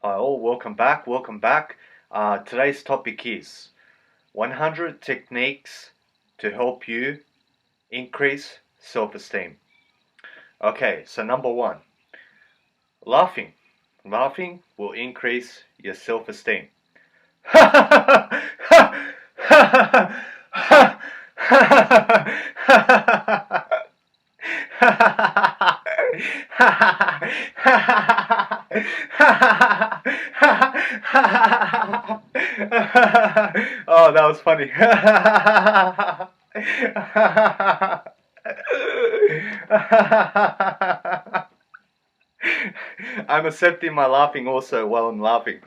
Hi all, welcome back, welcome back. Today's topic is 100 techniques to help you increase self-esteem. Okay, so number one, laughing. Laughing will increase your self-esteem. Oh, that was funny. I'm accepting my laughing also while I'm laughing.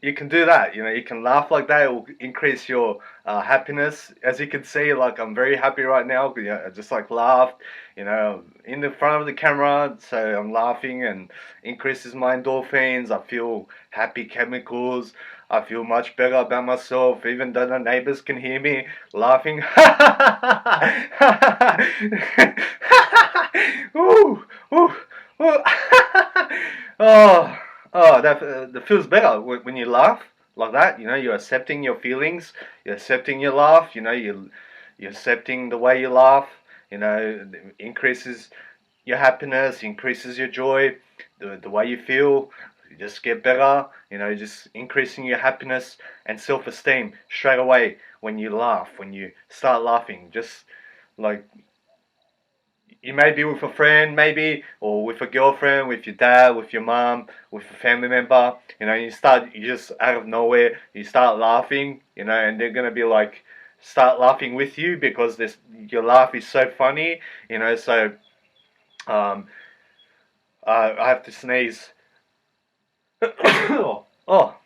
You can do that. You can laugh like that. It will increase your happiness. As you can see, like I'm very happy right now. I just like laughed, in the front of the camera. So I'm laughing and increases my endorphins. I feel happy chemicals. I feel much better about myself, even though the neighbors can hear me laughing. Ooh, ooh, ooh. Oh. Oh, that feels better when you laugh like that. You're accepting your feelings, you're accepting your laugh. You're accepting the way you laugh. It increases your happiness, increases your joy, the way you feel. You just get better. Just increasing your happiness and self-esteem straight away when you laugh. When you start laughing, just like you may be with a friend, maybe, or with a girlfriend, with your dad, with your mom, with a family member. You just out of nowhere, you start laughing, and they're gonna be like, start laughing with you because your laugh is so funny, So, um, I have to sneeze. Oh,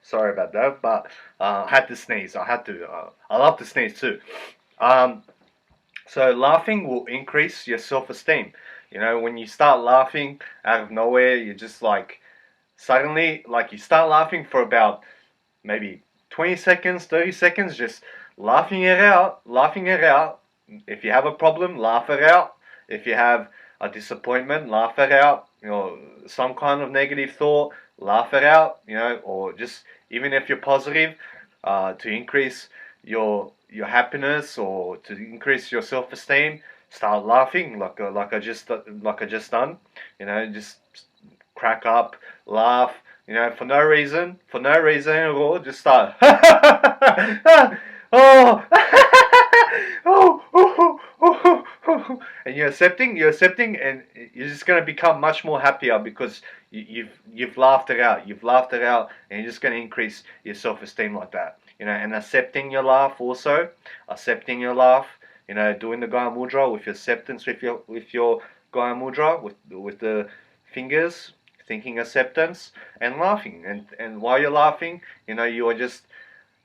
sorry about that, but I had to sneeze. I had to. I love to sneeze too. Um, So laughing will increase your self-esteem. When you start laughing out of nowhere, you just like suddenly like you start laughing for about maybe 20 seconds, 30 seconds, just laughing it out, laughing it out. If you have a problem, laugh it out. If you have a disappointment, laugh it out. Some kind of negative thought, laugh it out. Or just even if you're positive, to increase your happiness or to increase your self-esteem, start laughing like I just done. Just crack up, laugh, for no reason at all, just start. Oh, oh, oh, oh, oh, and you're accepting, and you're just gonna become much more happier because you've laughed it out, and you're just gonna increase your self-esteem like that, and accepting your laugh also, accepting your laugh, doing the Gaya Mudra with your acceptance with your Gaya Mudra with the fingers, thinking acceptance and laughing. And while you're laughing, you are just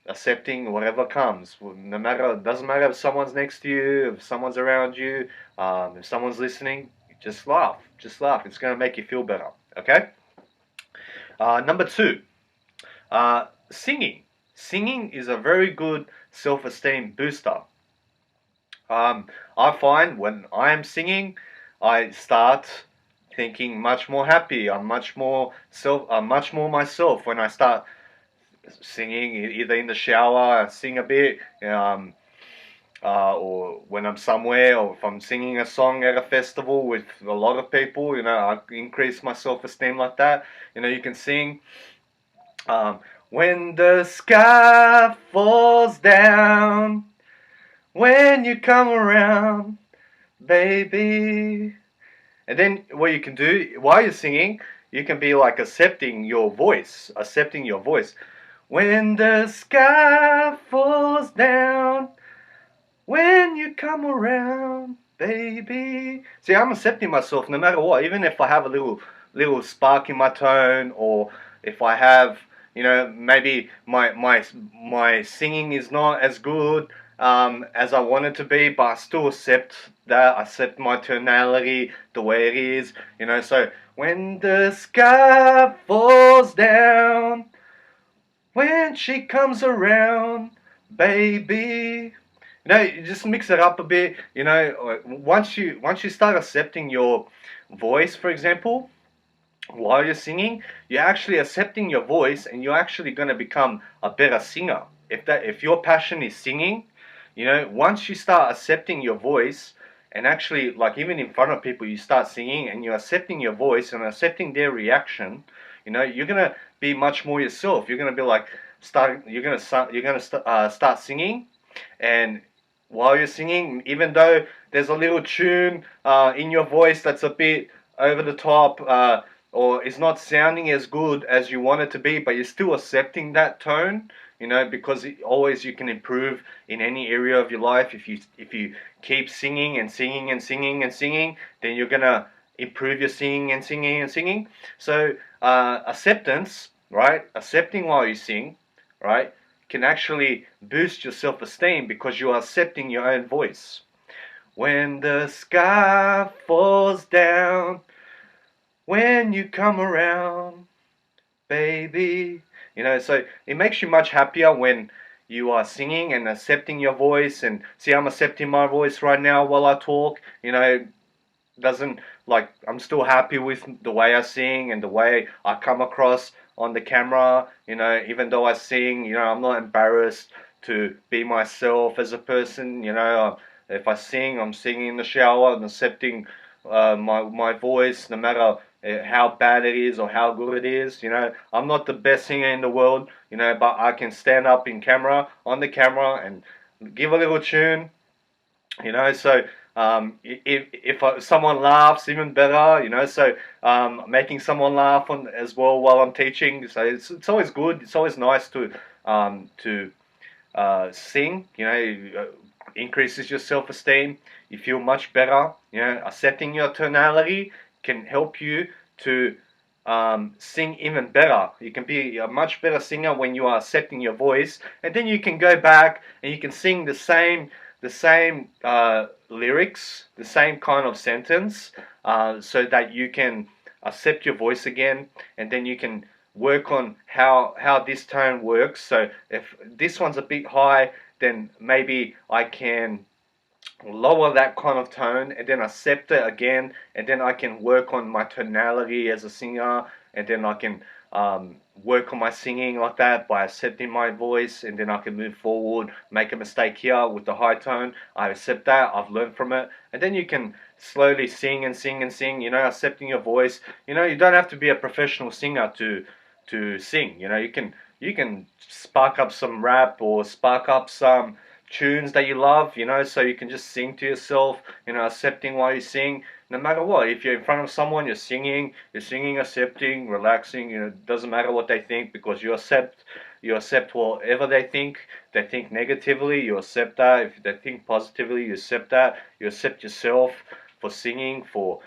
accepting whatever comes. No matter, doesn't matter if someone's next to you, if someone's around you, if someone's listening, just laugh. Just laugh. It's going to make you feel better. Okay? Number two, singing. Singing is a very good self-esteem booster. I find when I am singing, I start thinking much more happy. I'm much more myself when I start singing. Either in the shower, I sing a bit, or when I'm somewhere, or if I'm singing a song at a festival with a lot of people. I increase my self-esteem like that. You can sing. When the sky falls down, when you come around, baby. And then what you can do while you're singing, you can be like accepting your voice, When the sky falls down, when you come around, baby. See, I'm accepting myself no matter what, even if I have a little spark in my tone, or if I have, maybe my singing is not as good as I want it to be, but I still accept that. I accept my tonality the way it is. So when the sky falls down, when she comes around, baby. You just mix it up a bit. Once you start accepting your voice, for example, while you're singing, you're actually accepting your voice, and you're actually going to become a better singer. If your passion is singing, once you start accepting your voice, and actually, like, even in front of people, you start singing and you're accepting your voice and accepting their reaction, you're going to be much more yourself. You're going to be like, start singing, and while you're singing, even though there's a little tune in your voice that's a bit over the top, or is not sounding as good as you want it to be, but you're still accepting that tone, because always you can improve in any area of your life. If you keep singing and singing and singing and singing, then you're gonna improve your singing and singing and singing. So acceptance, right? Accepting while you sing, right, can actually boost your self-esteem because you are accepting your own voice. When the sky falls down, when you come around, baby. So it makes you much happier when you are singing and accepting your voice. And see, I'm accepting my voice right now while I talk. Doesn't, like, I'm still happy with the way I sing and the way I come across on the camera. Even though I sing, I'm not embarrassed to be myself as a person. If I sing, I'm singing in the shower and accepting my voice, no matter how bad it is or how good it is. I'm not the best singer in the world, but I can stand up on the camera, and give a little tune. So if someone laughs, even better. So making someone laugh as well while I'm teaching. So it's always good. It's always nice to sing. Increases your self-esteem. You feel much better. Accepting your tonality can help you to sing even better. You can be a much better singer when you are accepting your voice, and then you can go back and you can sing the same lyrics, the same kind of sentence, so that you can accept your voice again, and then you can work on how this tone works. So if this one's a bit high, then maybe I can lower that kind of tone and then accept it again, and then I can work on my tonality as a singer, and then I can work on my singing like that by accepting my voice, and then I can move forward. Make a mistake here with the high tone, I accept that, I've learned from it, and then you can slowly sing and sing and sing, accepting your voice. You don't have to be a professional singer to sing. You can spark up some rap or spark up some tunes that you love, so you can just sing to yourself, accepting while you sing. No matter what, if you're in front of someone, you're singing, accepting, relaxing. It doesn't matter what they think, because you accept whatever they think. They think negatively, you accept that. If they think positively, you accept that. You accept yourself for singing, for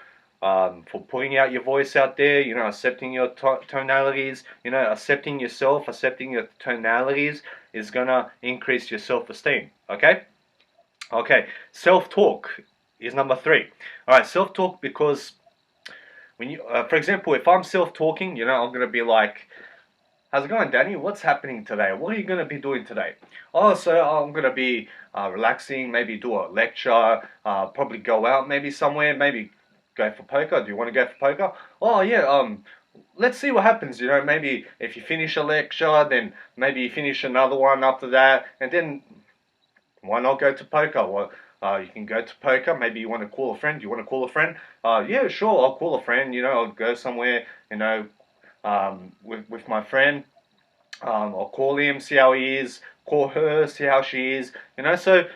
putting out your voice out there, accepting your tonalities, accepting yourself, accepting your tonalities is gonna increase your self-esteem. Okay? Okay, self-talk is number 3. Alright, self-talk, because when for example, if I'm self-talking, I'm gonna be like, how's it going, Danny? What's happening today? What are you going to be doing today? Oh, so I'm going to be relaxing, maybe do a lecture, probably go out maybe somewhere, maybe go for poker. Do you want to go for poker? Oh, yeah, let's see what happens. Maybe if you finish a lecture, then maybe you finish another one after that, and then why not go to poker? Well, you can go to poker. Maybe you want to call a friend. Do you want to call a friend? Yeah, sure, I'll call a friend. I'll go somewhere, with my friend. I'll call him, see how he is. Call her, see how she is. So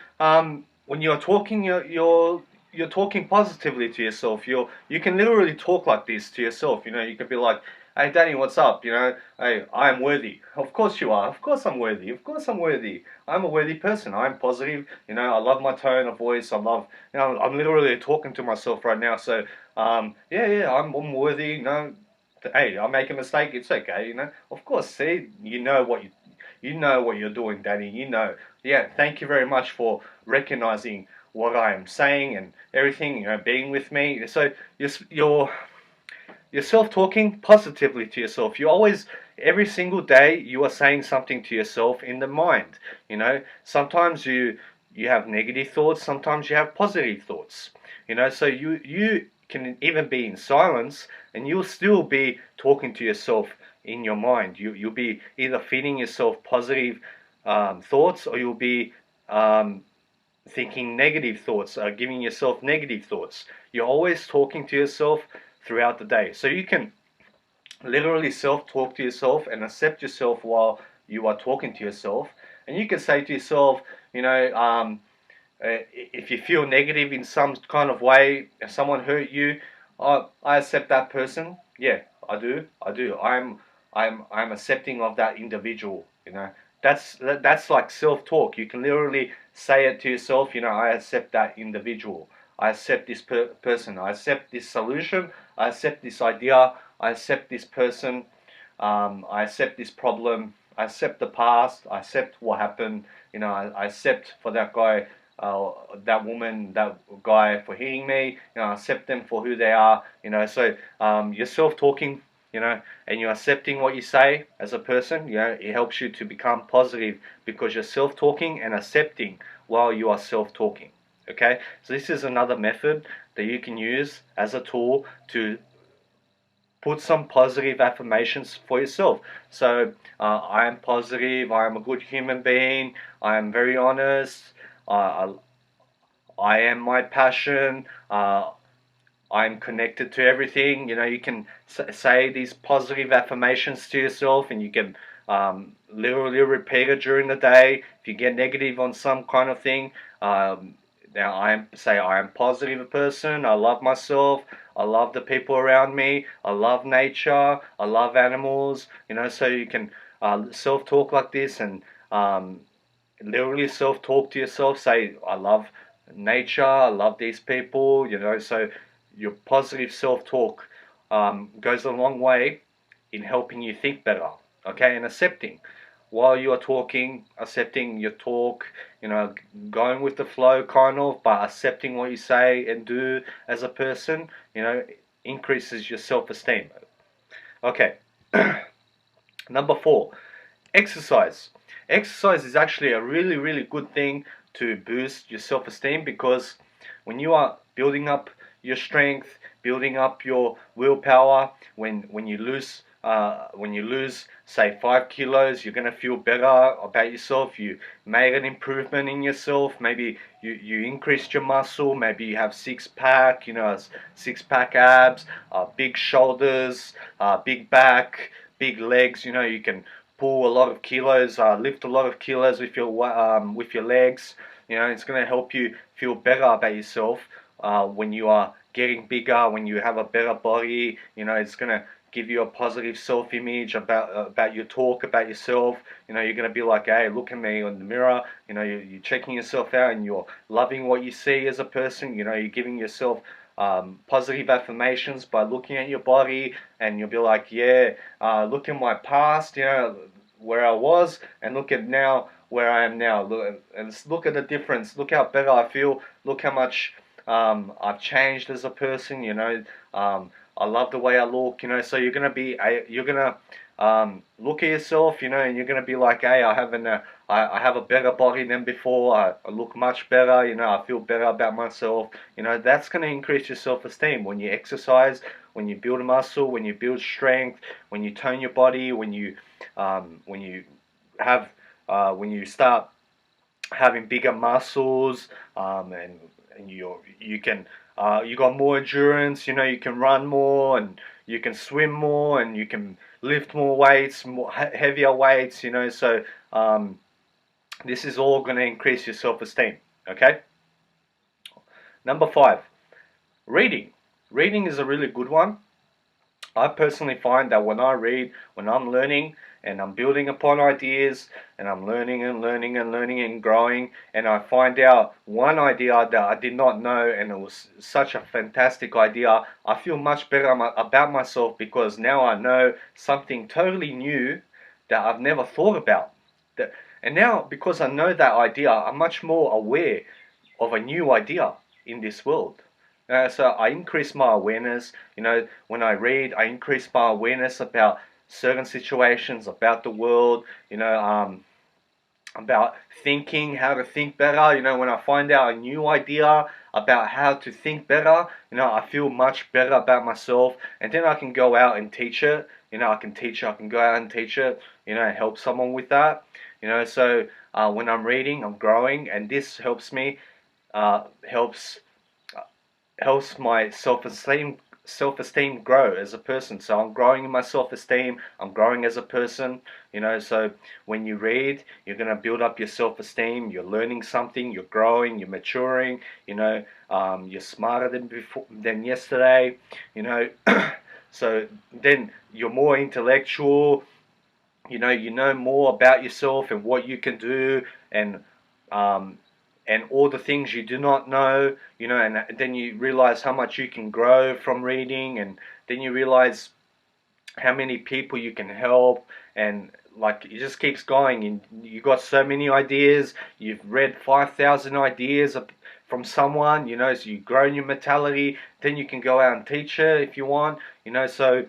when you're talking, you're talking positively to yourself. You can literally talk like this to yourself. You can be like, "Hey, Danny, what's up? Hey, I am worthy. Of course you are. Of course I'm worthy. Of course I'm worthy. I'm a worthy person. I'm positive. I love my tone of voice. I love. I'm literally talking to myself right now. So yeah, I'm worthy. Hey, I make a mistake. It's okay. Of course. See, you know what you're doing, Danny. Yeah. Thank you very much for recognizing what I am saying and everything. Being with me. So you're self-talking positively to yourself. every single day you are saying something to yourself in the mind. You know, sometimes you have negative thoughts, sometimes you have positive thoughts. You know, so you can even be in silence and you'll still be talking to yourself in your mind. You'll be either feeding yourself positive thoughts, or you'll be um, thinking negative thoughts, giving yourself negative thoughts. You're always talking to yourself throughout the day. So you can literally self-talk to yourself and accept yourself while you are talking to yourself. And you can say to yourself, you know, if you feel negative in some kind of way, if someone hurt you, I accept that person. Yeah, I do. I do. I'm accepting of that individual. You know, that's like self-talk. You can literally say it to yourself. You know, I accept that individual. I accept this person. I accept this solution. I accept this idea. I accept this person. I accept this problem. I accept the past. I accept what happened. You know, I accept for that guy, that woman, that guy for hitting me. You know, I accept them for who they are. You know, so you're self-talking. You know, and you're accepting what you say as a person. You know, it helps you to become positive because you're self-talking and accepting while you are self-talking. Okay, so this is another method that you can use as a tool to put some positive affirmations for yourself. So I am positive. I am a good human being. I am very honest. Uh, I am my passion. I'm connected to everything. You know, you can say these positive affirmations to yourself, and you can literally repeat it during the day. If you get negative on some kind of thing, now I am positive a person. I love myself. I love the people around me. I love nature. I love animals. You know, so you can self-talk like this and literally self-talk to yourself. Say, I love nature. I love these people. You know, so your positive self-talk goes a long way in helping you think better. Okay, and accepting while you are talking, accepting your talk, you know, going with the flow kind of, but accepting what you say and do as a person, you know, increases your self-esteem. Okay, number 4, exercise. Exercise is actually a really, really good thing to boost your self-esteem, because when you are building up your strength, building up your willpower, when you lose say 5 kilos, you're gonna feel better about yourself. You made an improvement in yourself. Maybe you increased your muscle. Maybe you have six pack, you know, six pack abs, big shoulders, big back, big legs. You know, you can pull a lot of kilos, lift a lot of kilos with your legs. You know, it's going to help you feel better about yourself when you are getting bigger, when you have a better body. You know, it's going to give you a positive self-image about your talk, about yourself. You know, you're going to be like, hey, look at me in the mirror. You know, you're checking yourself out and you're loving what you see as a person. You know, you're giving yourself positive affirmations by looking at your body, and you'll be like, yeah, look at my past, you know, where I was, and look at now where I am now. Look at the difference. Look how better I feel. Look how much I've changed as a person. You know, I love the way I look. You know, so you're gonna look at yourself. You know, and you're gonna be like, hey, I have a better body than before. I look much better. You know, I feel better about myself. You know, that's gonna increase your self-esteem when you exercise, when you build muscle, when you build strength, when you tone your body, when you have when you start having bigger muscles, and you can you got more endurance. You know, you can run more, and you can swim more, and you can lift more weights, more heavier weights. You know, so this is all going to increase your self-esteem. Okay. Number 5, reading. Reading is a really good one. I personally find that when I read, when I'm learning and I'm building upon ideas, and I'm learning and learning and learning and growing, and I find out one idea that I did not know and it was such a fantastic idea, I feel much better about myself, because now I know something totally new that I've never thought about. And now, because I know that idea, I'm much more aware of a new idea in this world. So I increase my awareness. You know, when I read, I increase my awareness about certain situations, about the world, about thinking, how to think better. When I find out a new idea about how to think better, I feel much better about myself, and then I can go out and teach it. I can go out and teach it, and help someone with that. So when I'm reading, I'm growing, and this helps me, helps helps my self esteem grow as a person. So I'm growing in my self-esteem, I'm growing as a person. So when you read, you're going to build up your self-esteem, you're learning something, you're growing, you're maturing. You're smarter than yesterday. So then you're more intellectual. You know more about yourself and what you can do, and um, and all the things you do not know. And then you realize how much you can grow from reading, and then you realize how many people you can help, and like it just keeps going, and you got so many ideas. You've read 5,000 ideas from someone, so you grow in your mentality. Then you can go out and teach it if you want. So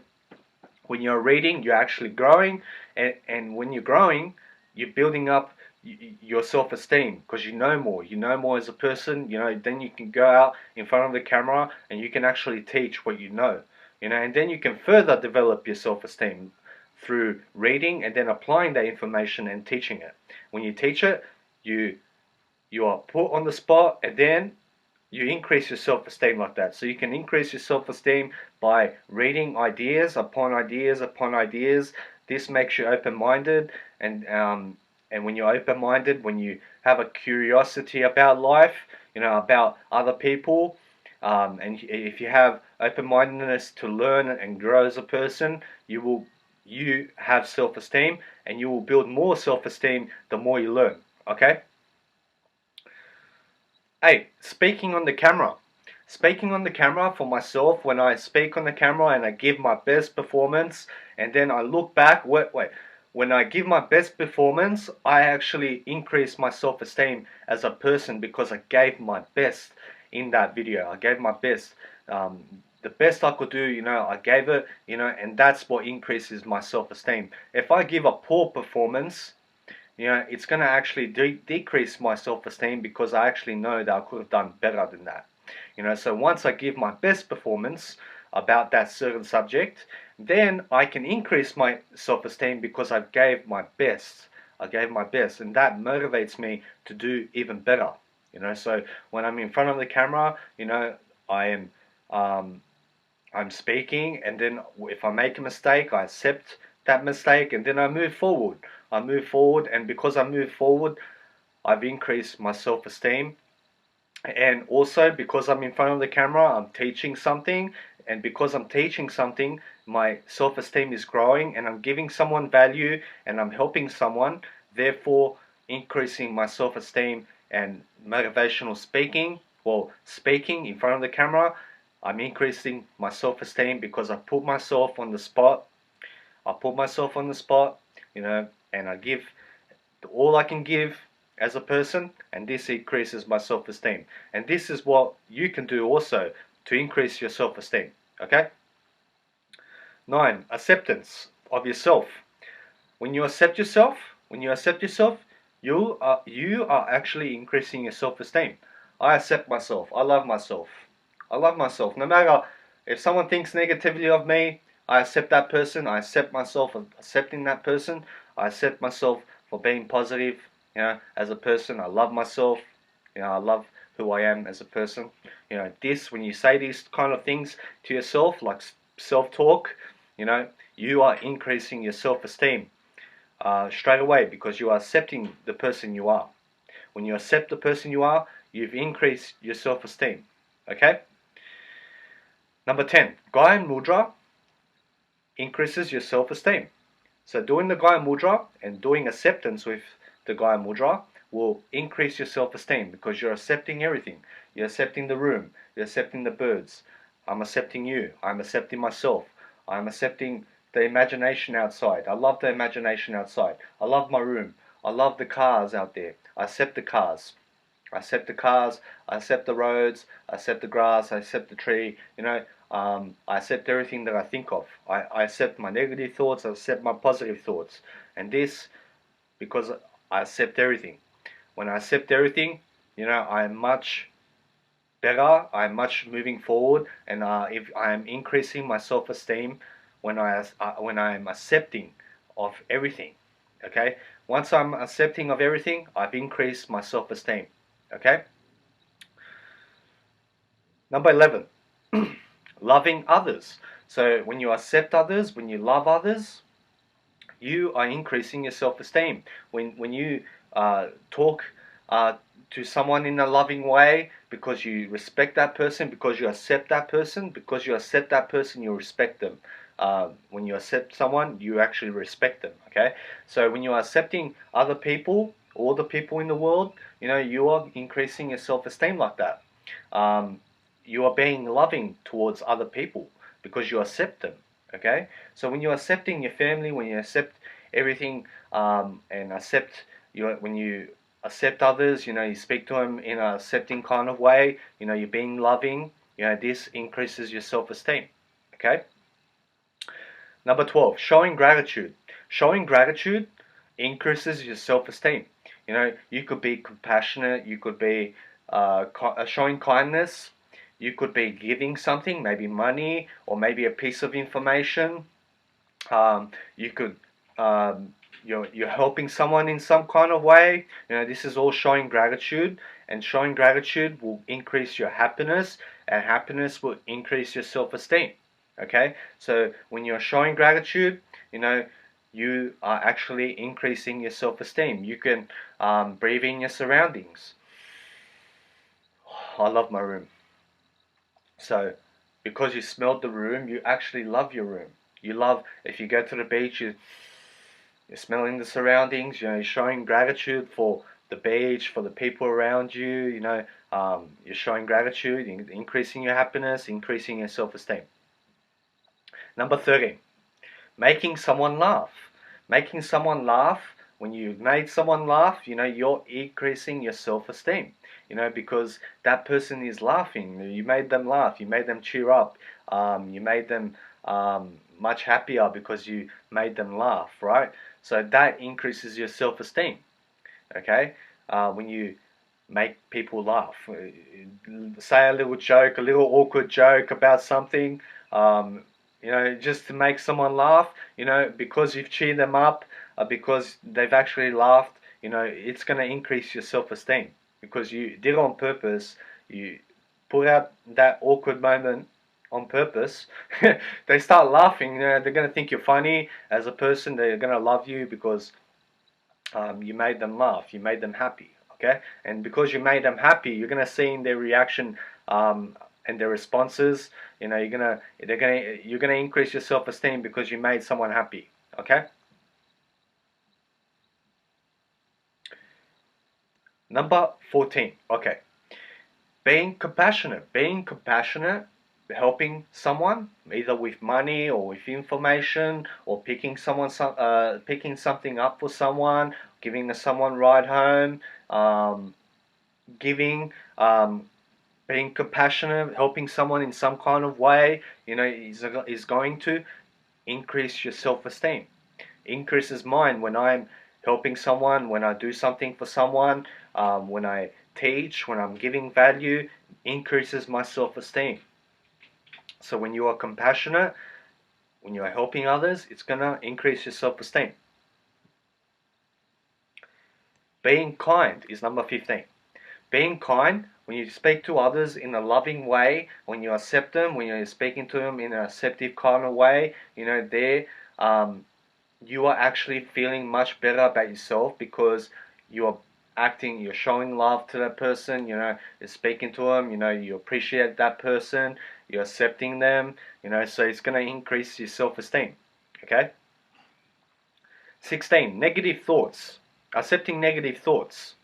when you're reading, you're actually growing, and when you're growing, you're building up your self-esteem, because you know more as a person. Then you can go out in front of the camera and you can actually teach what and then you can further develop your self-esteem through reading and then applying that information and teaching it. When you teach it, you are put on the spot, and then you increase your self-esteem like that. So you can increase your self-esteem by reading ideas upon ideas upon ideas. This makes you open-minded, and when you're open-minded, when you have a curiosity about life, about other people, and if you have open-mindedness to learn and grow as a person, you have self-esteem, and you will build more self-esteem the more you learn. Okay. Hey, speaking on the camera. Speaking on the camera for myself, when I speak on the camera and I give my best performance, and then I look back, wait. When I give my best performance, I actually increase my self-esteem as a person, because I gave my best in that video. I gave my best. The best I could do, I gave it, and that's what increases my self-esteem. If I give a poor performance, it's going to actually decrease my self-esteem, because I actually know that I could have done better than that. So once I give my best performance about that certain subject, then I can increase my self-esteem, because I gave my best. I gave my best, and that motivates me to do even better. So when I'm in front of the camera, I am I'm speaking, and then if I make a mistake, I accept that mistake, and then I move forward. And because I move forward, I've increased my self-esteem. And also, because I'm in front of the camera, I'm teaching something, and because I'm teaching something, my self-esteem is growing, and I'm giving someone value, and I'm helping someone, therefore increasing my self-esteem. And motivational speaking, well, speaking in front of the camera, I'm increasing my self-esteem, because I put myself on the spot. And I give all I can give as a person, and this increases my self-esteem. And this is what you can do also to increase your self-esteem. Okay? 9. Acceptance of yourself. When you accept yourself, you are actually increasing your self-esteem. I accept myself. I love myself. I love myself. No matter if someone thinks negatively of me, I accept that person. I accept myself for accepting that person. I accept myself for being positive, as a person. I love myself. I love who I am as a person. When you say these kind of things to yourself, like self-talk, you are increasing your self-esteem straight away, because you are accepting the person you are. When you accept the person you are, you've increased your self-esteem. Okay? Number 10, Gaya Mudra increases your self-esteem. So doing the Gaya Mudra and doing acceptance with the Gaya Mudra will increase your self-esteem, because you're accepting everything. You're accepting the room. You're accepting the birds. I'm accepting you. I'm accepting myself. I'm accepting the imagination outside. I love the imagination outside. I love my room. I love the cars out there. I accept the cars. I accept the cars, I accept the roads, I accept the grass, I accept the tree. I accept everything that I think of. I accept my negative thoughts, I accept my positive thoughts. And this because I accept everything. When I accept everything, I'm much better, I'm much moving forward, and if I'm increasing my self-esteem when I'm accepting of everything. Okay, once I'm accepting of everything, I've increased my self-esteem. Okay, number 11, loving others. So when you accept others, when you love others, you are increasing your self-esteem. When you talk to someone in a loving way, because you respect that person, because you accept that person, you respect them. When you accept someone, you actually respect them. Okay, so when you are accepting other people, all the people in the world, you are increasing your self-esteem like that. Um, you are being loving towards other people because you accept them. Okay, so when you're accepting your family, when you accept everything, and accept when you accept others, you speak to them in a accepting kind of way, you're being loving, this increases your self-esteem. Okay, number 12, showing gratitude. Showing gratitude increases your self-esteem. You could be compassionate, you could be showing kindness, you could be giving something, maybe money or maybe a piece of information. You could you're helping someone in some kind of way. This is all showing gratitude, and showing gratitude will increase your happiness, and happiness will increase your self-esteem. Okay, so when you're showing gratitude, you are actually increasing your self-esteem. You can breathe in your surroundings. I love my room. So because you smelled the room, you actually love your room. You love, if you go to the beach, you're smelling the surroundings, you're showing gratitude for the beach, for the people around you, you're showing gratitude, increasing your happiness, increasing your self-esteem. Number 13, making someone laugh. Making someone laugh, when you made someone laugh, you're increasing your self-esteem, because that person is laughing. You made them laugh, you made them cheer up, you made them much happier because you made them laugh, right? So that increases your self-esteem. Okay, when you make people laugh, say a little joke, a little awkward joke about something, just to make someone laugh, because you've cheered them up, because they've actually laughed, it's going to increase your self-esteem because you did it on purpose. You put out that awkward moment on purpose. They start laughing, they're going to think you're funny as a person, they're going to love you because you made them laugh, you made them happy. Okay, and because you made them happy, you're gonna see in their reaction and their responses. You're gonna increase your self-esteem because you made someone happy. Okay. Number 14. Okay, being compassionate. Being compassionate, helping someone either with money or with information, or picking something up for someone, giving someone ride home, giving, being compassionate, helping someone in some kind of way, is going to increase your self-esteem. Increases mine when I'm helping someone, when I do something for someone, when I teach, when I'm giving value, increases my self-esteem. So when you are compassionate, when you are helping others, it's going to increase your self-esteem. Being kind is number 15. Being kind, when you speak to others in a loving way, when you accept them, when you're speaking to them in an acceptive kind of way, um, you are actually feeling much better about yourself because you're you're showing love to that person, you're speaking to them, you appreciate that person, you're accepting them, so it's going to increase your self-esteem. Okay? 16, negative thoughts. Accepting negative thoughts.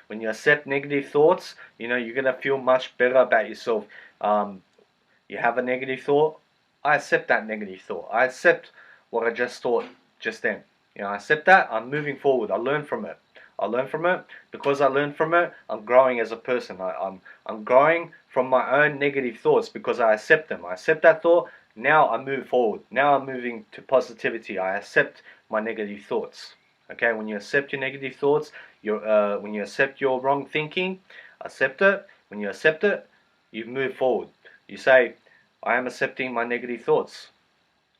When you accept negative thoughts, you're going to feel much better about yourself. You have a negative thought, I accept that negative thought. I accept what I just thought just then. I accept that, I'm moving forward, I learn from it. I learn from it. Because I learn from it, I'm growing as a person. I'm growing from my own negative thoughts because I accept them. I accept that thought. Now I move forward. Now I'm moving to positivity. I accept my negative thoughts. Okay, when you accept your negative thoughts, when you accept your wrong thinking, accept it. When you accept it, you move forward. You say, I am accepting my negative thoughts.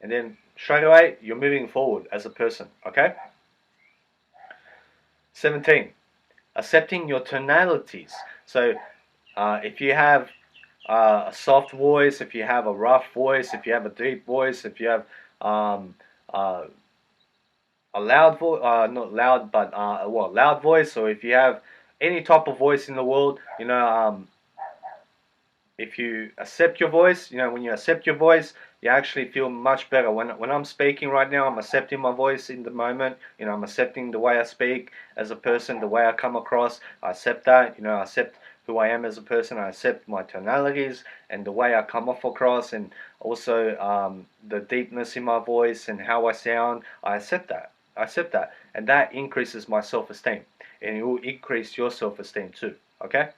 And then straight away, you're moving forward as a person. Okay? 17. Accepting your tonalities. So if you have a soft voice, if you have a rough voice, if you have a deep voice, if you have um, uh, a loud voice, not loud, but loud voice, or if you have any type of voice in the world, if you accept your voice, when you accept your voice, you actually feel much better. When I'm speaking right now, I'm accepting my voice in the moment. I'm accepting the way I speak as a person, the way I come across. I accept that. I accept who I am as a person. I accept my tonalities and the way I come off across, and also the deepness in my voice and how I sound. I accept that. I accept that, and that increases my self-esteem, and it will increase your self-esteem too. Okay.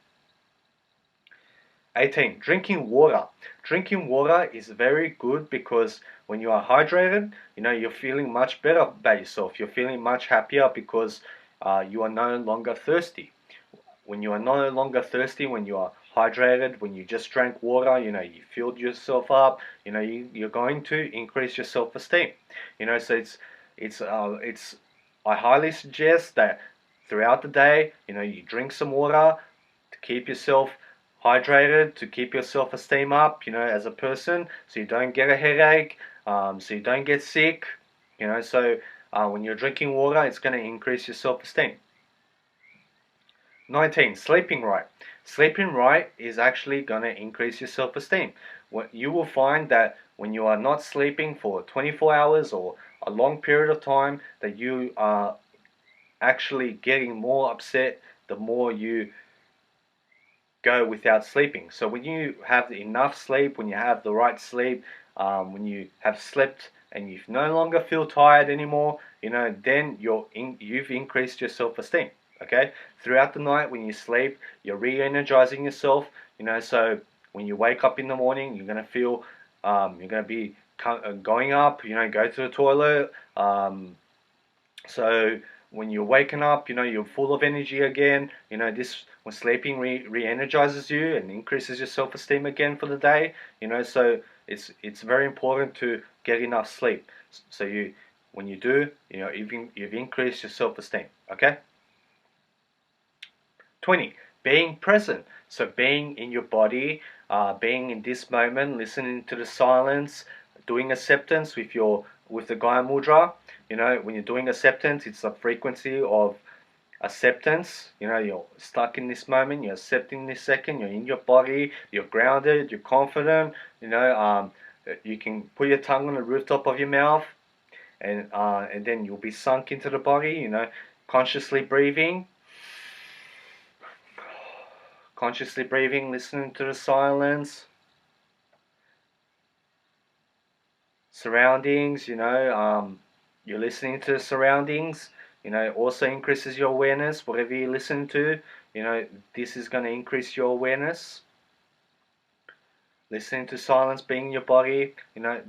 18. Drinking water. Drinking water is very good because when you are hydrated, you're feeling much better about yourself. You're feeling much happier because you are no longer thirsty. When you are no longer thirsty, when you are hydrated, when you just drank water, you filled yourself up, you're going to increase your self-esteem. So it's I highly suggest that throughout the day, you drink some water to keep yourself hydrated, to keep your self-esteem up, as a person, so you don't get a headache, so you don't get sick, so when you're drinking water, it's going to increase your self-esteem. 19. Sleeping right. Sleeping right is actually going to increase your self-esteem. What you will find that when you are not sleeping for 24 hours or a long period of time, that you are actually getting more upset the more you go without sleeping. So when you have enough sleep, when you have the right sleep, when you have slept and you no longer feel tired anymore, then you've increased your self-esteem. Okay, throughout the night when you sleep, you're re-energizing yourself. So when you wake up in the morning, you're gonna feel, you're gonna be going up. Go to the toilet. So when you're waking up, you're full of energy again. This when sleeping re-energizes you and increases your self-esteem again for the day. So it's very important to get enough sleep. So when you do, you've increased your self-esteem. Okay. 20. Being present. So being in your body, being in this moment, listening to the silence, doing acceptance with the Gaya Mudra. When you're doing acceptance, it's a frequency of acceptance. You're stuck in this moment, you're accepting this second, you're in your body, you're grounded, you're confident. You can put your tongue on the rooftop of your mouth, and then you'll be sunk into the body. Consciously breathing. Consciously breathing, listening to the silence, surroundings, you're listening to the surroundings, also increases your awareness. Whatever you listen to, this is going to increase your awareness. Listening to silence, being in your body,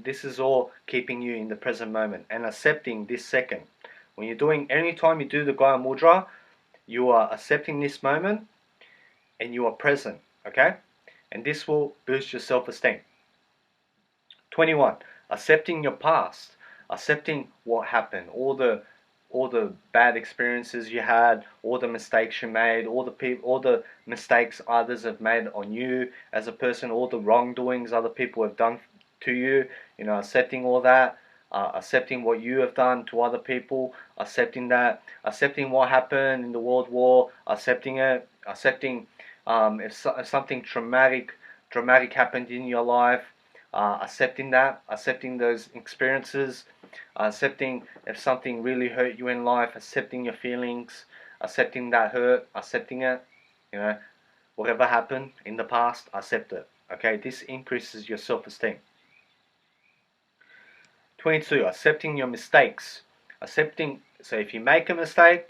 this is all keeping you in the present moment and accepting this second. When you're doing, anytime you do the Gaya Mudra, you are accepting this moment and you are present, okay? And this will boost your self-esteem. 21. Accepting your past. Accepting what happened, all the bad experiences you had, all the mistakes you made, all the mistakes others have made on you as a person, all the wrongdoings other people have done to you. Accepting all that, accepting what you have done to other people, accepting that, accepting what happened in the World War, accepting it, accepting if something dramatic happened in your life, accepting that, accepting those experiences, accepting if something really hurt you in life, accepting your feelings, accepting that hurt, accepting it, whatever happened in the past, accept it. Okay, this increases your self-esteem. 22. Accepting your mistakes. So if you make a mistake,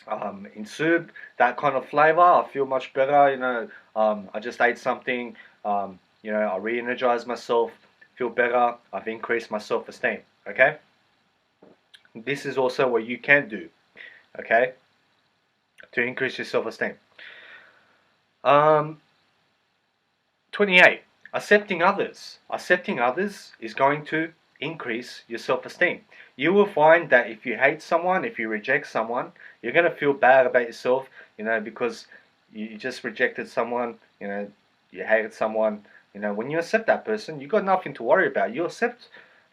In soup, that kind of flavor, I feel much better. I just ate something. I re-energize myself, feel better. I've increased my self-esteem. Okay, this is also what you can do. Okay, to increase your self-esteem. Um, 28. Accepting others. Accepting others is going to increase your self-esteem. You will find that if you hate someone, if you reject someone, you're going to feel bad about yourself, because you just rejected someone, you hated someone. When you accept that person, you got nothing to worry about. You accept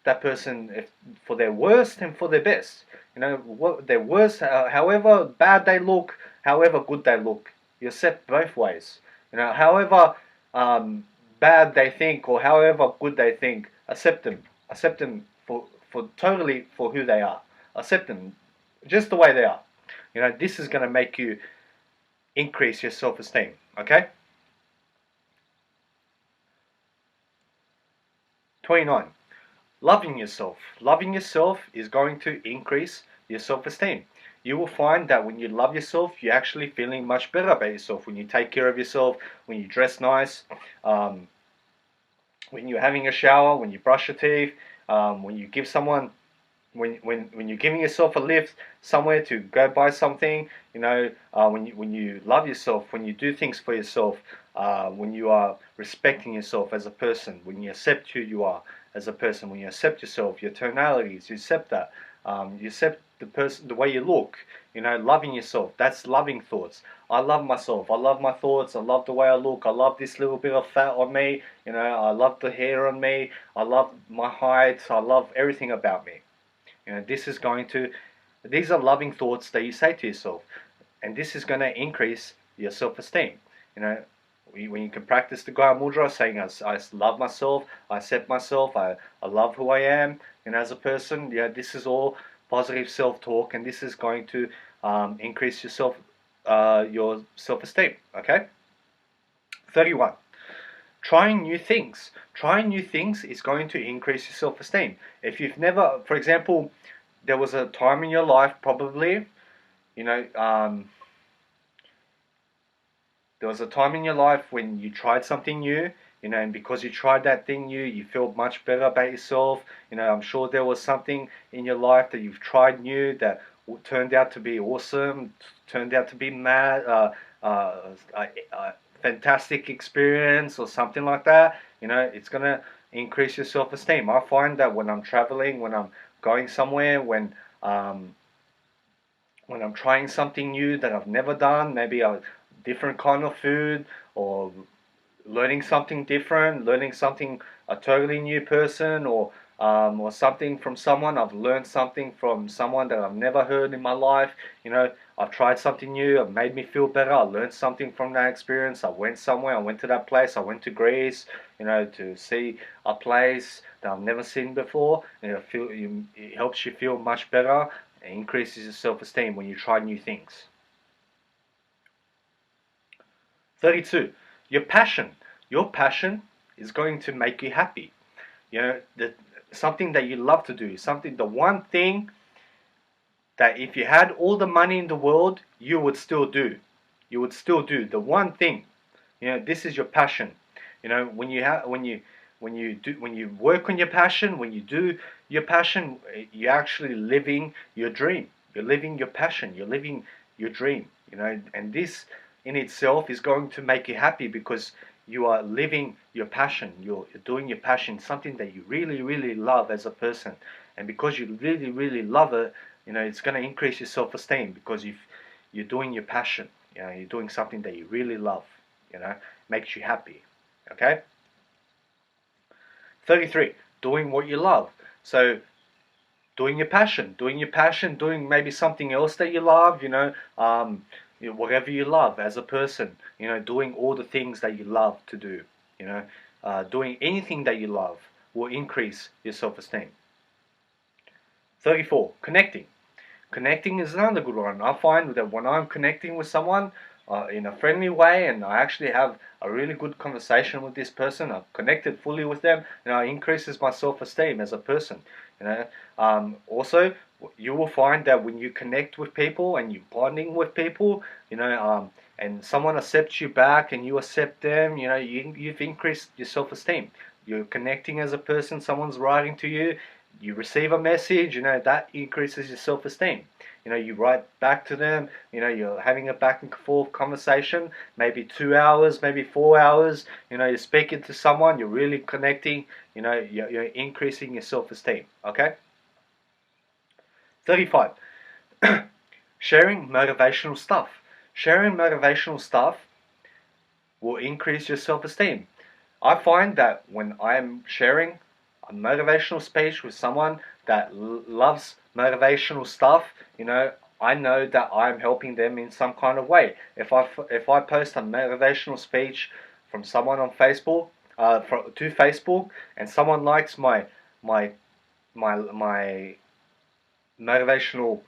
that person for their worst and for their best. What their worst, however bad they look, however good they look, you accept both ways. However um, bad they think or however good they think, accept them. Accept them for totally for who they are. Accept them just the way they are. This is going to make you increase your self-esteem. Okay. 29. Loving yourself. Loving yourself is going to increase your self-esteem. You will find that when you love yourself, you're actually feeling much better about yourself. When you take care of yourself, when you dress nice, um, when you're having a shower, when you brush your teeth, when you give someone, when you're giving yourself a lift somewhere to go buy something, when you love yourself, when you do things for yourself, when you are respecting yourself as a person, when you accept who you are as a person, when you accept yourself, your tonalities, you accept that, you accept the person, the way you look, loving yourself. That's loving thoughts. I love myself. I love my thoughts. I love the way I look. I love this little bit of fat on me. I love the hair on me. I love my height. I love everything about me. This is going to, these are loving thoughts that you say to yourself, and this is going to increase your self-esteem. You know, when you can practice the Gaya Mudra, saying I love myself, I accept myself, I love who I am, as a person. This is all positive self-talk, and this is going to increase your self-esteem. Okay. 31. Trying new things. Trying new things is going to increase your self-esteem. If you've never, for example, there was a time in your life, probably, you know, um, there was a time in your life when you tried something new, and because you tried that thing new, you felt much better about yourself. I'm sure there was something in your life that you've tried new that turned out to be awesome, turned out to be a fantastic experience or something like that. It's gonna increase your self-esteem. I find that when I'm traveling, when I'm going somewhere, um, when I'm trying something new that I've never done, maybe a different kind of food, or learning something different, learning something a totally new person, or something from someone. I've learned something from someone that I've never heard in my life. I've tried something new. It made me feel better. I learned something from that experience. I went somewhere. I went to that place. I went to Greece. To see a place that I've never seen before. It helps you feel much better. It increases your self-esteem when you try new things. 32. Your passion. Your passion is going to make you happy. Something that you love to do, the one thing that if you had all the money in the world, you would still do. You would still do the one thing. This is your passion. When you work on your passion, when you do your passion, you're actually living your dream. You're living your passion. You're living your dream. And this in itself is going to make you happy because you are living your passion. You're doing your passion, something that you really, really love as a person. And because you really, really love it, it's going to increase your self-esteem because you're doing your passion. You're doing something that you really love. Makes you happy. Okay. 33. Doing what you love. So doing your passion, doing maybe something else that you love, whatever you love as a person, doing all the things that you love to do, doing anything that you love will increase your self-esteem. 34. Connecting. Connecting is another good one. I find that when I'm connecting with someone in a friendly way, and I actually have a really good conversation with this person, I've connected fully with them, it increases my self-esteem as a person. Also, You will find that when you connect with people and you bonding with people, and someone accepts you back and you accept them, you've increased your self-esteem. You're connecting as a person, someone's writing to you, you receive a message, that increases your self-esteem. You write back to them, you're having a back and forth conversation, maybe 2 hours, maybe 4 hours, you're speaking to someone, you're really connecting, you're increasing your self-esteem, okay? 35. Sharing motivational stuff. Sharing motivational stuff will increase your self-esteem. I find that when I'm sharing a motivational speech with someone that loves motivational stuff, I know that I'm helping them in some kind of way. If I post a motivational speech from someone on Facebook, to Facebook, and someone likes my my motivational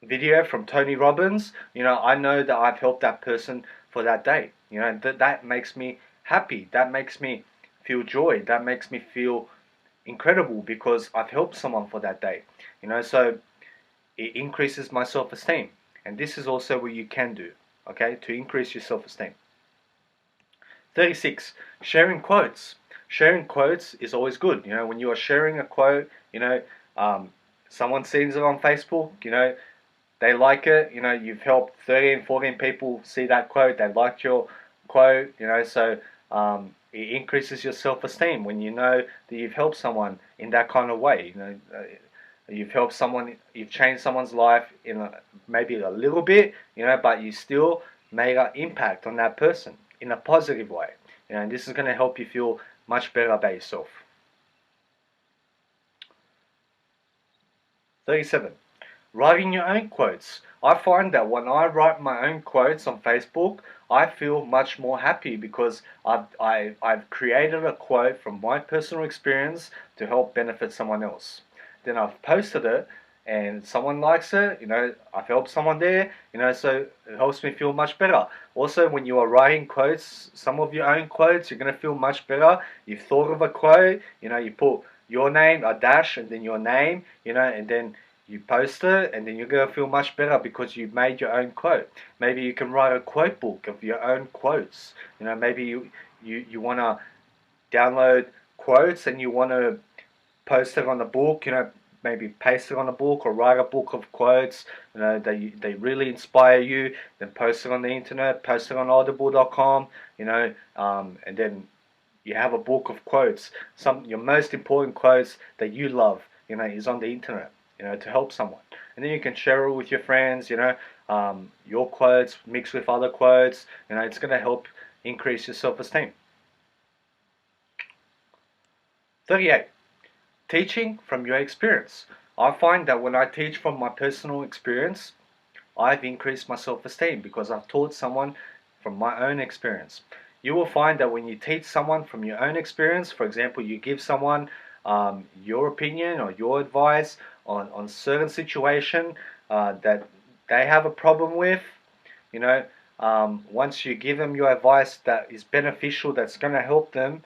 video from Tony Robbins, I know that I've helped that person for that day. That makes me happy. That makes me feel joy. That makes me feel incredible because I've helped someone for that day. So it increases my self-esteem. And this is also what you can do, okay, to increase your self-esteem. 36. Sharing quotes. Sharing quotes is always good. When you are sharing a quote, someone sees it on Facebook, they like it, you've helped 13, 14 people see that quote, they liked your quote, so it increases your self-esteem when you know that you've helped someone in that kind of way. You've helped someone, you've changed someone's life in maybe a little bit, but you still made an impact on that person in a positive way. And this is going to help you feel much better about yourself. 37. Writing your own quotes. I find that when I write my own quotes on Facebook, I feel much more happy because I've created a quote from my personal experience to help benefit someone else. Then I've posted it and someone likes it, I've helped someone there, so it helps me feel much better. Also, when you are writing quotes, some of your own quotes, you're going to feel much better. You've thought of a quote, you put your name, a dash, and then your name, and then you post it, and then you're going to feel much better because you've made your own quote. Maybe you can write a quote book of your own quotes. Maybe you want to download quotes and you want to post it on a book, maybe paste it on a book or write a book of quotes, they really inspire you, then post it on the internet, post it on audible.com, and then you have a book of quotes. Your most important quotes that you love, is on the internet, to help someone. And then you can share it with your friends, your quotes mixed with other quotes, it's going to help increase your self-esteem. 38. Teaching from your experience. I find that when I teach from my personal experience, I've increased my self-esteem because I've taught someone from my own experience. You will find that when you teach someone from your own experience, for example, you give someone your opinion or your advice on certain situation that they have a problem with, once you give them your advice that is beneficial, that's going to help them,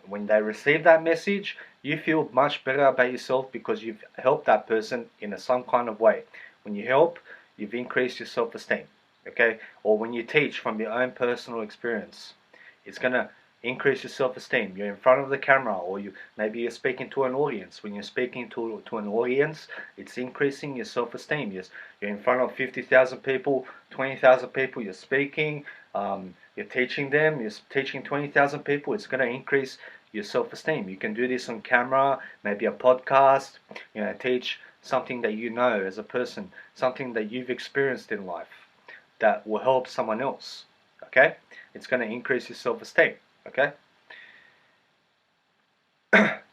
when they receive that message, you feel much better about yourself because you've helped that person in some kind of way. When you help, you've increased your self-esteem, okay? Or when you teach from your own personal experience, it's going to increase your self-esteem. You're in front of the camera, or maybe you're speaking to an audience. When you're speaking to an audience, it's increasing your self-esteem. You're in front of 50,000 people, 20,000 people, you're speaking, you're teaching them, you're teaching 20,000 people, it's going to increase your self-esteem. You can do this on camera, maybe a podcast, teach something that you know as a person, something that you've experienced in life that will help someone else, okay? It's going to increase your self-esteem, okay?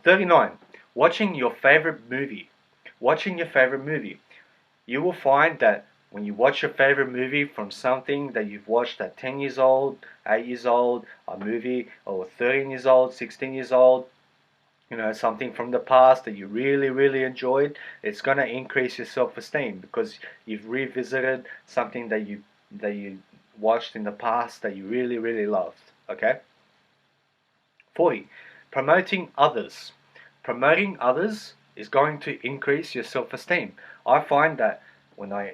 39. Watching your favorite movie. Watching your favorite movie. You will find that when you watch your favorite movie from something that you've watched at 10 years old, 8 years old, a movie or 13 years old, 16 years old, something from the past that you really, really enjoyed, it's going to increase your self-esteem because you've revisited something that you watched in the past that you really, really loved, okay? 40. Promoting others. Promoting others is going to increase your self-esteem. I find that when I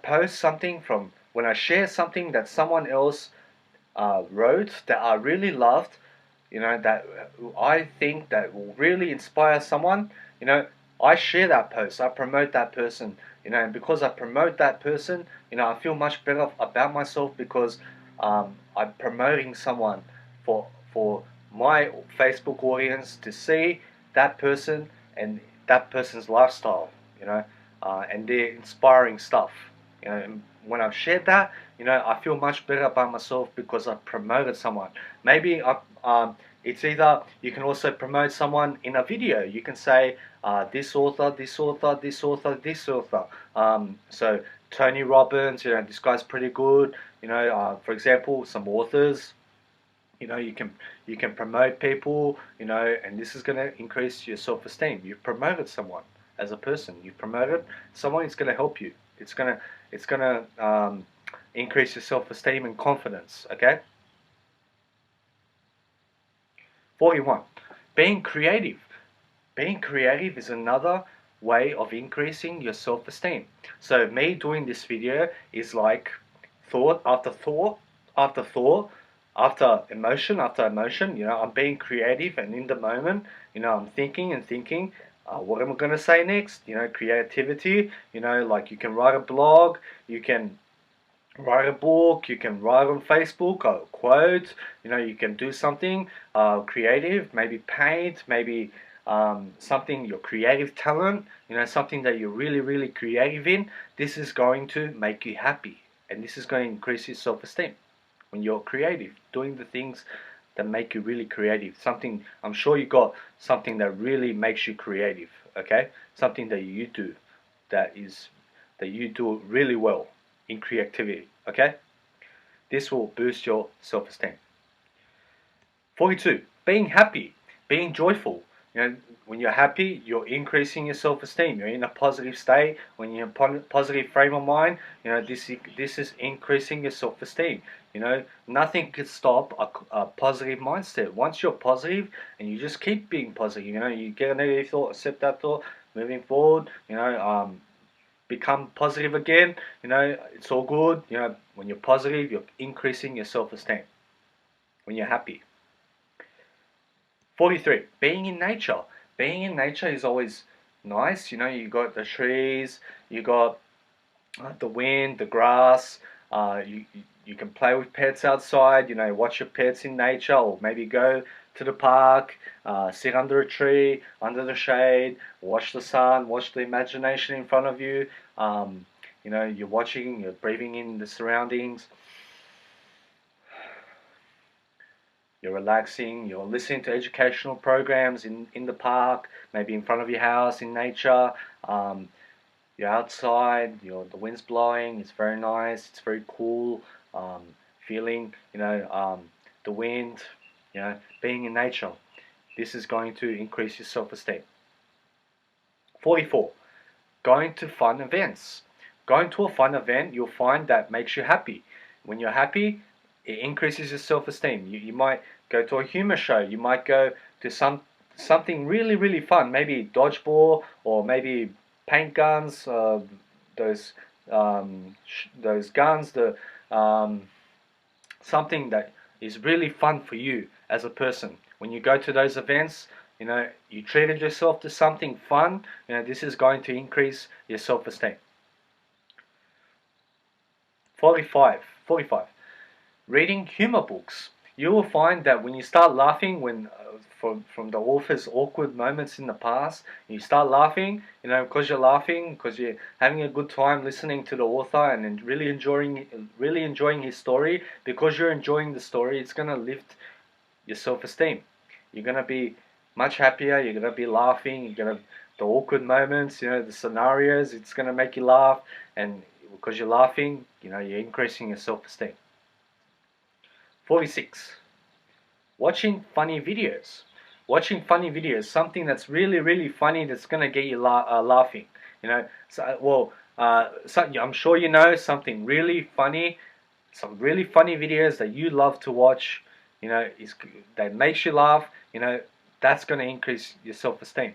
post something from when I share something that someone else wrote that I really loved, that I think that will really inspire someone, I share that post, I promote that person, and because I promote that person, I feel much better about myself because I'm promoting someone for my Facebook audience to see that person and that person's lifestyle, and their inspiring stuff. And when I've shared that, I feel much better about myself because I promoted someone. Maybe it's either you can also promote someone in a video. You can say this author, this author, this author, this author. So Tony Robbins, this guy's pretty good. For example, some authors. You can promote people. And this is going to increase your self-esteem. You've promoted someone as a person. You've promoted someone. It's going to help you. It's gonna increase your self-esteem and confidence. Okay. 41. Being creative. Being creative is another way of increasing your self-esteem. So me doing this video is like thought after thought after thought after emotion after emotion. I'm being creative, and in the moment, I'm thinking and thinking. What am I going to say next? Creativity. Like you can write a blog, you can write a book, you can write on Facebook a quote, you can do something creative, maybe paint, maybe something, your creative talent, something that you're really, really creative in. This is going to make you happy, and this is going to increase your self-esteem when you're creative, doing the things that make you really creative. Something, I'm sure you got something that really makes you creative, okay? Something that you do that you do really well in creativity, okay? This will boost your self-esteem. 42. Being happy, being joyful. When you're happy, you're increasing your self-esteem. You're in a positive state. When you're in a positive frame of mind, this is increasing your self-esteem. Nothing can stop a positive mindset. Once you're positive and you just keep being positive, you get a negative thought, accept that thought, moving forward, become positive again. It's all good. When you're positive, you're increasing your self-esteem. When you're happy. 43. Being in nature. Being in nature is always nice. You got the trees, you got the wind, the grass. You can play with pets outside. Watch your pets in nature, or maybe go to the park, sit under a tree, under the shade, watch the sun, watch the imagination in front of you. You're watching, you're breathing in the surroundings. You're relaxing, you're listening to educational programs in the park, maybe in front of your house, in nature. You're outside, the wind's blowing, it's very nice, it's very cool, feeling, the wind, being in nature. This is going to increase your self-esteem. 44. Going to fun events. Going to a fun event, you'll find that makes you happy. When you're happy, it increases your self-esteem. You might go to a humor show. You might go to something really, really fun. Maybe dodgeball, or maybe paint guns. Those guns. Something that is really fun for you as a person. When you go to those events, you treated yourself to something fun. This is going to increase your self-esteem. 45. Reading humor books. You will find that when you start laughing, from the author's awkward moments in the past, you start laughing, because you're laughing, because you're having a good time listening to the author and really enjoying his story. Because you're enjoying the story, it's going to lift your self-esteem. You're going to be much happier. You're going to be laughing. The awkward moments, the scenarios, it's going to make you laugh, and because you're laughing, you're increasing your self-esteem. 46. Watching funny videos. Watching funny videos, something that's really, really funny, that's going to get you laughing. I'm sure something really funny, some really funny videos that you love to watch, that makes you laugh, that's going to increase your self-esteem.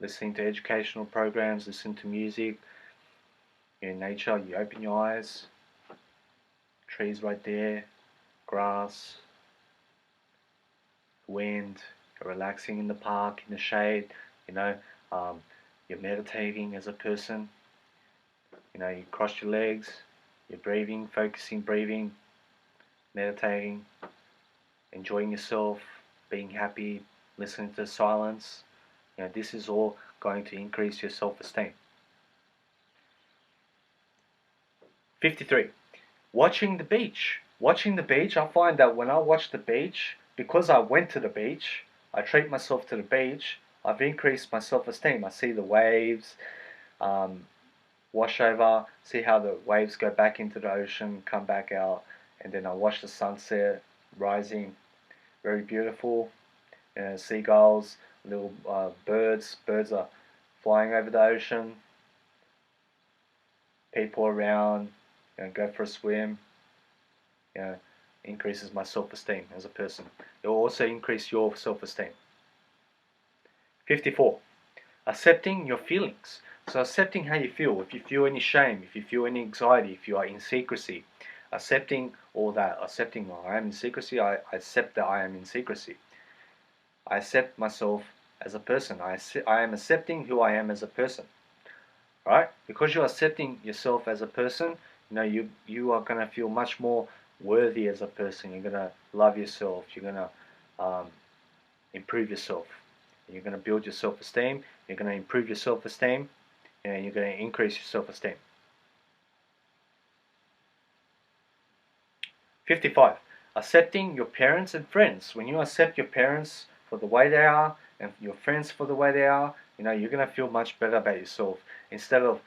listening to educational programs, listening to music. You're in nature, you open your eyes, trees right there, grass, wind, you're relaxing in the park, in the shade, you know, um, you're meditating as a person, you cross your legs, you're breathing, focusing, breathing, meditating, enjoying yourself, being happy, listening to silence. This is all going to increase your self-esteem. 53. Watching the beach. Watching the beach, I find that when I watch the beach, because I went to the beach, I treat myself to the beach, I've increased my self-esteem. I see the waves, wash over, see how the waves go back into the ocean, come back out, and then I watch the sunset rising, very beautiful. Seagulls, little birds are flying over the ocean, people around, go for a swim, you know, increases my self-esteem as a person. It will also increase your self-esteem. 54. Accepting your feelings. So accepting how you feel. If you feel any shame, if you feel any anxiety, if you are in secrecy, accepting all that. Accepting, I am in secrecy, I accept that I am in secrecy. I accept myself as a person. I am accepting who I am as a person. Right? Because you're accepting yourself as a person, you are going to feel much more worthy as a person. You're going to love yourself. You're going to improve yourself. You're going to build your self-esteem. You're going to improve your self-esteem, and you're going to increase your self-esteem. 55. Accepting your parents and friends. When you accept your parents for the way they are and your friends for the way they are, you're going to feel much better about yourself instead of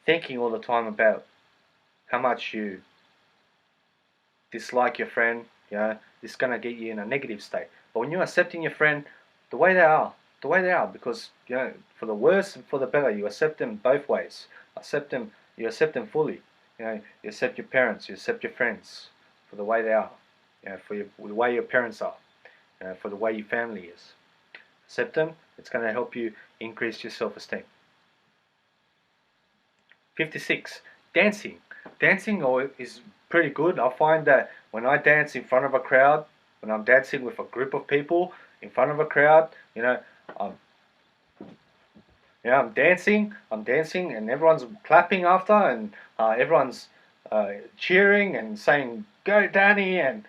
thinking all the time about how much you dislike your friend. It's going to get you in a negative state. But when you're accepting your friend the way they are, because for the worse and for the better, you accept them both ways. You accept them fully. You accept your parents, you accept your friends for the way they are. For the way your parents are, for the way your family is. Accept them. It's going to help you increase your self-esteem. 56. Dancing. Dancing is pretty good. I find that when I dance in front of a crowd, when I'm dancing with a group of people in front of a crowd, um, I'm dancing, and everyone's clapping after, and everyone's cheering and saying, "Go, Danny!" and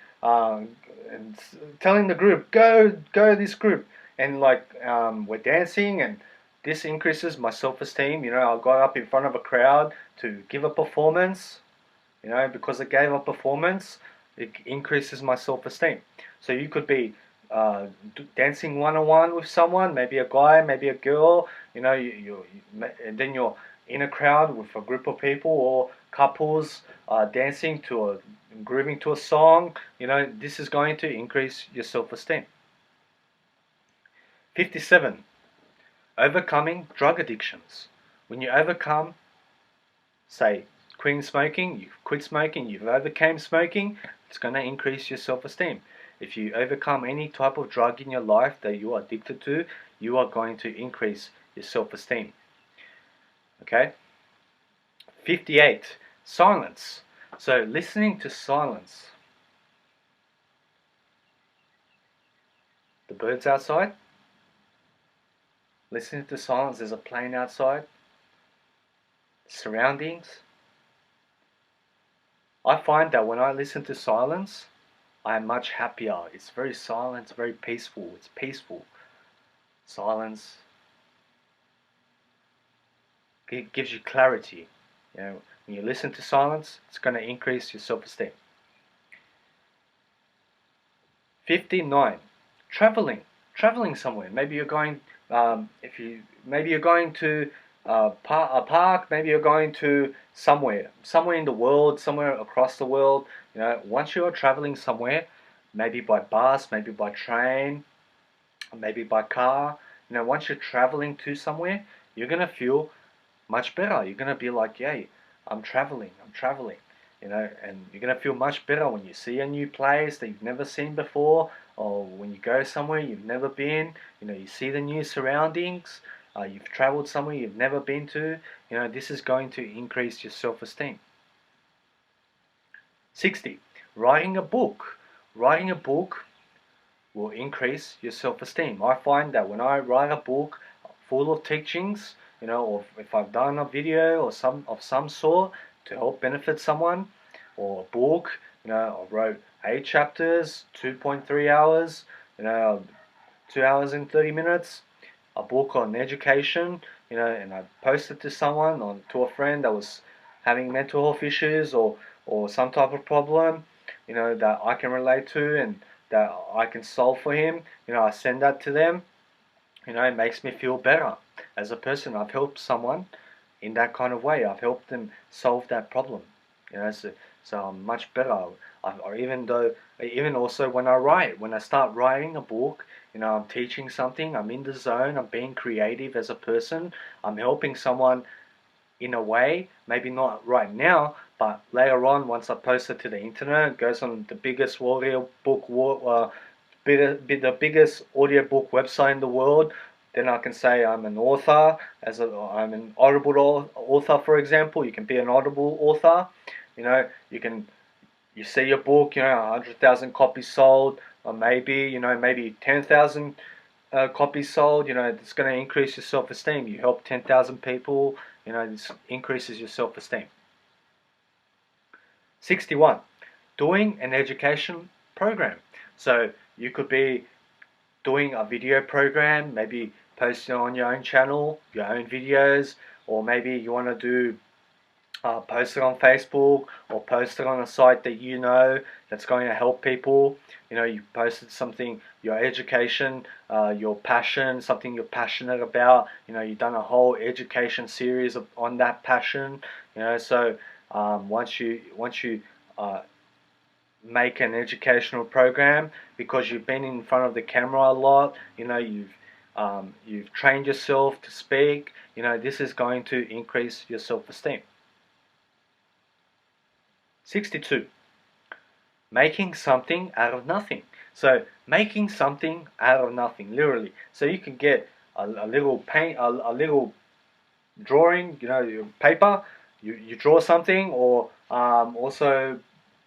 telling the group, "Go, go, this group!" And we're dancing, and this increases my self-esteem. I got up in front of a crowd to give a performance. Because I gave a performance, it increases my self-esteem. So you could be dancing one-on-one with someone, maybe a guy, maybe a girl, and then you're in a crowd with a group of people or couples dancing grooving to a song. This is going to increase your self-esteem. 57. Overcoming drug addictions. When you overcome, say, quitting smoking, you've quit smoking, you've overcame smoking, it's going to increase your self-esteem. If you overcome any type of drug in your life that you are addicted to, you are going to increase your self-esteem. Okay? 58. Silence. So listening to silence. The birds outside. Listening to silence. There's a plane outside. Surroundings. I find that when I listen to silence, I am much happier. It's very silent, it's very peaceful. It's peaceful. Silence gives you clarity. When you listen to silence, it's going to increase your self-esteem. 59. Traveling somewhere. Maybe you're going. Maybe you're going to a park. Maybe you're going to somewhere in the world, somewhere across the world. Once you are traveling somewhere, maybe by bus, maybe by train, maybe by car. Once you're traveling to somewhere, you're gonna feel much better. You're gonna be like, "Yay, I'm traveling. And you're gonna feel much better when you see a new place that you've never seen before, or when you go somewhere you've never been. You see the new surroundings. you've traveled somewhere you've never been to, this is going to increase your self-esteem. 60. Writing a book. Writing a book will increase your self-esteem. I find that when I write a book full of teachings, or if I've done a video or some sort to help benefit someone, or a book, I wrote 8 chapters, 2.3 hours, 2 hours and 30 minutes, a book on education, and I posted to someone, to a friend that was having mental health issues or some type of problem, that I can relate to and that I can solve for him, I send that to them, it makes me feel better as a person. I've helped someone in that kind of way. I've helped them solve that problem, so I'm much better. Or even also when I start writing a book, I'm teaching something, I'm in the zone, I'm being creative as a person, I'm helping someone in a way, maybe not right now, but later on, once I post it to the internet, it goes on the biggest the biggest audiobook website in the world. Then I can say I'm an author, I'm an Audible author, for example. You can be an Audible author. You see your book, 100,000 copies sold, or maybe 10,000 copies sold. It's going to increase your self-esteem. You help 10,000 people. This increases your self-esteem. 61. Doing an education program. So you could be doing a video program, maybe posting on your own channel, your own videos, or maybe you want to do post it on Facebook or post it on a site that that's going to help people. You posted something, your education, your passion, something you're passionate about. You've done a whole education series on that passion. So once you make an educational program, because you've been in front of the camera a lot, you've trained yourself to speak. This is going to increase your self-esteem. 62. Making something out of nothing. So making something out of nothing, literally. So you can get a little paint, a little drawing, your paper, you draw something, or also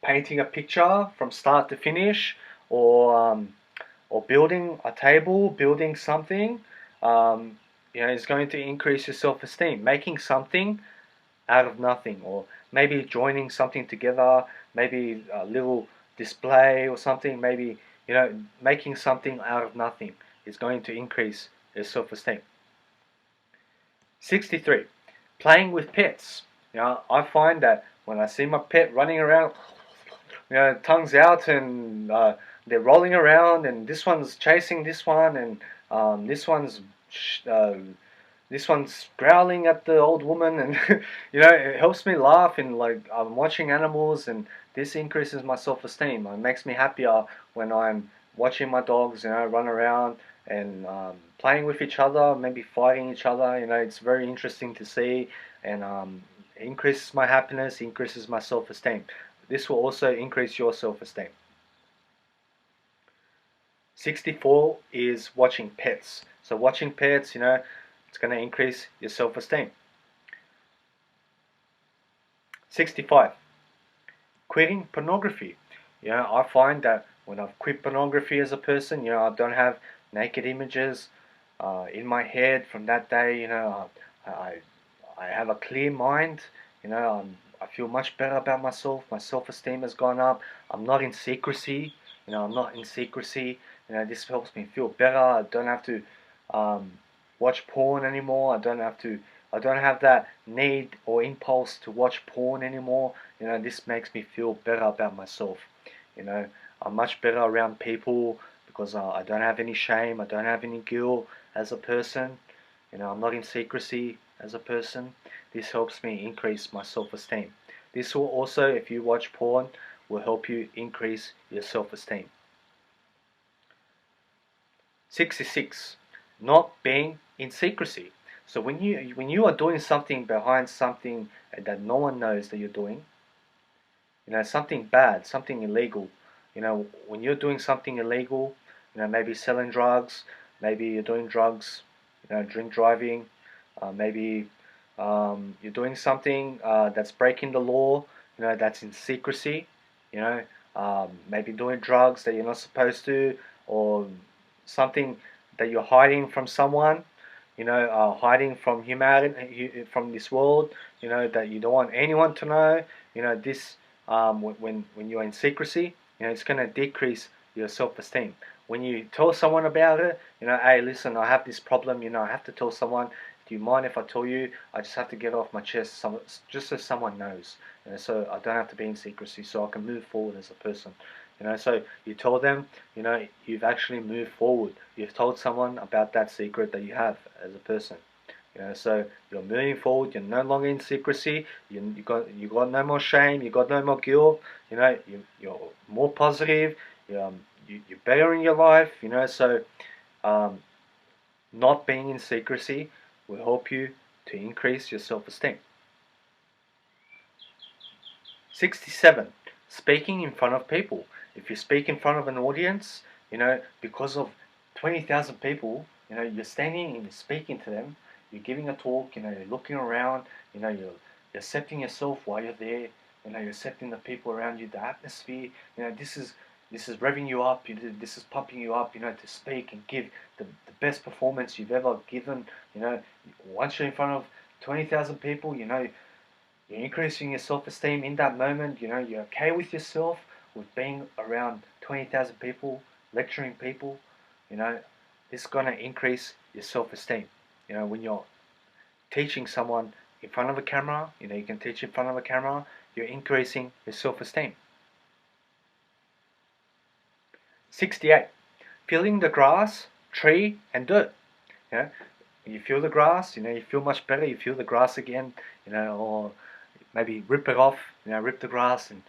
painting a picture from start to finish, or building a table, building something, is going to increase your self-esteem. Making something out of nothing, or maybe joining something together, maybe a little display or something, maybe making something out of nothing is going to increase your self-esteem. 63. Playing with pets. I find that when I see my pet running around, tongues out, and they're rolling around, and this one's chasing this one, and this one's growling at the old woman, and it helps me laugh, and like I'm watching animals, and this increases my self-esteem. It makes me happier when I'm watching my dogs, run around and playing with each other, maybe fighting each other. It's very interesting to see, and increases my happiness, increases my self-esteem. This will also increase your self-esteem. 64 is watching pets. So watching pets, it's going to increase your self-esteem. 65. Quitting pornography. I find that when I've quit pornography as a person, I don't have naked images in my head from that day. I have a clear mind. I feel much better about myself. My self-esteem has gone up. I'm not in secrecy. I'm not in secrecy. This helps me feel better. I don't have to watch porn anymore. I don't have that need or impulse to watch porn anymore. This makes me feel better about myself. I'm much better around people because I don't have any shame. I don't have any guilt as a person. I'm not in secrecy as a person. This helps me increase my self-esteem. This will also, if you watch porn, will help you increase your self-esteem. 66. Not being in secrecy. So when you are doing something behind something that no one knows that you're doing, something bad, something illegal, when you're doing something illegal, maybe selling drugs, maybe you're doing drugs, drink driving, maybe you're doing something that's breaking the law, that's in secrecy, you know, maybe doing drugs that you're not supposed to, or something that you're hiding from someone, hiding from humanity, from this world, that you don't want anyone to know, this, when you're in secrecy, it's going to decrease your self-esteem. When you tell someone about it, hey, listen, I have this problem, I have to tell someone. Do you mind if I tell you? I just have to get it off my chest, just so someone knows, so I don't have to be in secrecy, so I can move forward as a person. So you tell them, you've actually moved forward. You've told someone about that secret that you have as a person. So you're moving forward. You're no longer in secrecy. You got no more shame. You got no more guilt. You're more positive. You're better in your life. So not being in secrecy will help you to increase your self-esteem. 67. Speaking in front of people. If you speak in front of an audience, because of 20,000 people, you're standing and you're speaking to them, you're giving a talk, you're looking around, you're accepting yourself while you're there, you're accepting the people around you, the atmosphere, this is revving you up, this is pumping you up, to speak and give the best performance you've ever given, once you're in front of 20,000 people, you're increasing your self-esteem in that moment. You're okay with yourself, with being around 20,000 people, lecturing people. It's going to increase your self-esteem. When you're teaching someone in front of a camera, you can teach in front of a camera, you're increasing your self-esteem. 68. Feeling the grass, tree, and dirt. You feel the grass, you feel much better, you feel the grass again, or maybe rip it off, rip the grass and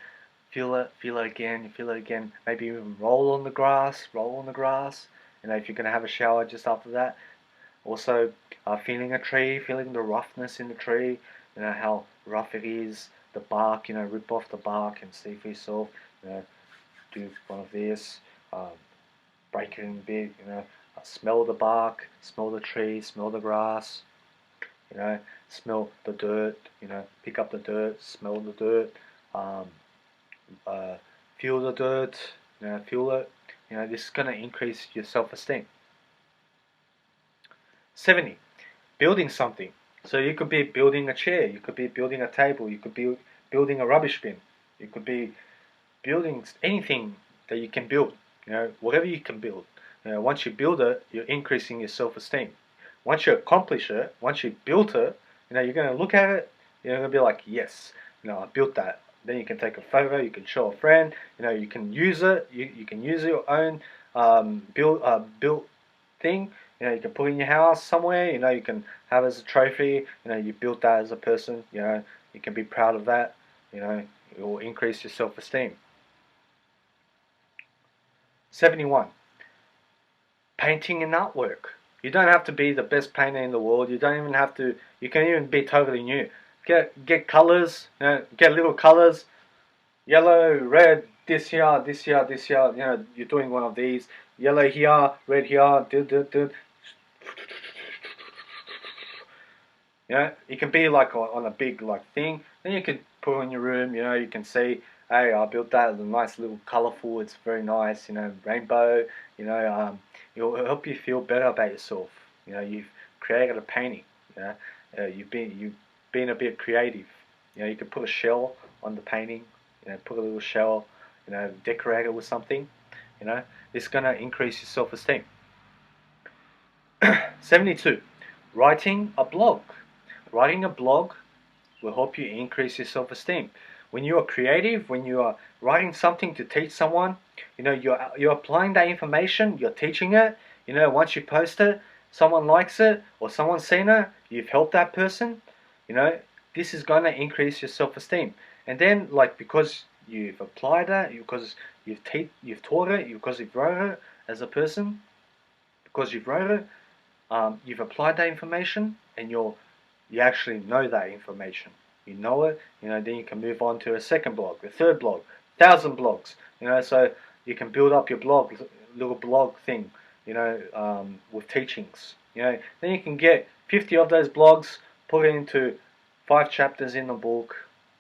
feel it again, you feel it again. Maybe even roll on the grass, if you're going to have a shower just after that. Also, feeling a tree, feeling the roughness in the tree, how rough it is, the bark, rip off the bark and see for yourself, do one of this, break it in a bit, smell the bark, smell the tree, smell the grass, smell the dirt, pick up the dirt, smell the dirt, feel the dirt, feel it. This is going to increase your self-esteem. 70. Building something. So you could be building a chair, you could be building a table, you could be building a rubbish bin, you could be building anything that you can build, whatever you can build. Once you build it, you're increasing your self-esteem. Once you accomplish it, once you built it, you're going to look at it, you're going to be like, yes, I built that. Then you can take a photo, you can show a friend, you can use it, you can use your own built thing, you can put in your house somewhere, you can have as a trophy, you built that as a person, you can be proud of that, it will increase your self-esteem. 71. Painting and artwork. You don't have to be the best painter in the world. You don't even have to. You can even be totally new. Get colors. Get little colors. Yellow, red. This here, this here, this here. You're doing one of these. Yellow here, red here. You can be like on a big thing. Then you can put it in your room. You can see, hey, I built that. It's a nice little colorful. It's very nice. Rainbow. It'll help you feel better about yourself. You've created a painting. You've been a bit creative. You can put a shell on the painting. Put a little shell. Decorate it with something. It's gonna increase your self-esteem. 72. Writing a blog. Writing a blog will help you increase your self-esteem. When you are creative, when you are writing something to teach someone, you're applying that information, you're teaching it. Once you post it, someone likes it or someone's seen it, you've helped that person. This is going to increase your self-esteem. And then, because you've applied that, because you've taught it, because you've wrote it as a person, because you've wrote it, you've applied that information, and you actually know that information. You know it, then you can move on to a second blog, a third blog, 1,000 blogs, so you can build up your blog, little blog thing, with teachings, Then you can get 50 of those blogs, put it into 5 chapters in the book.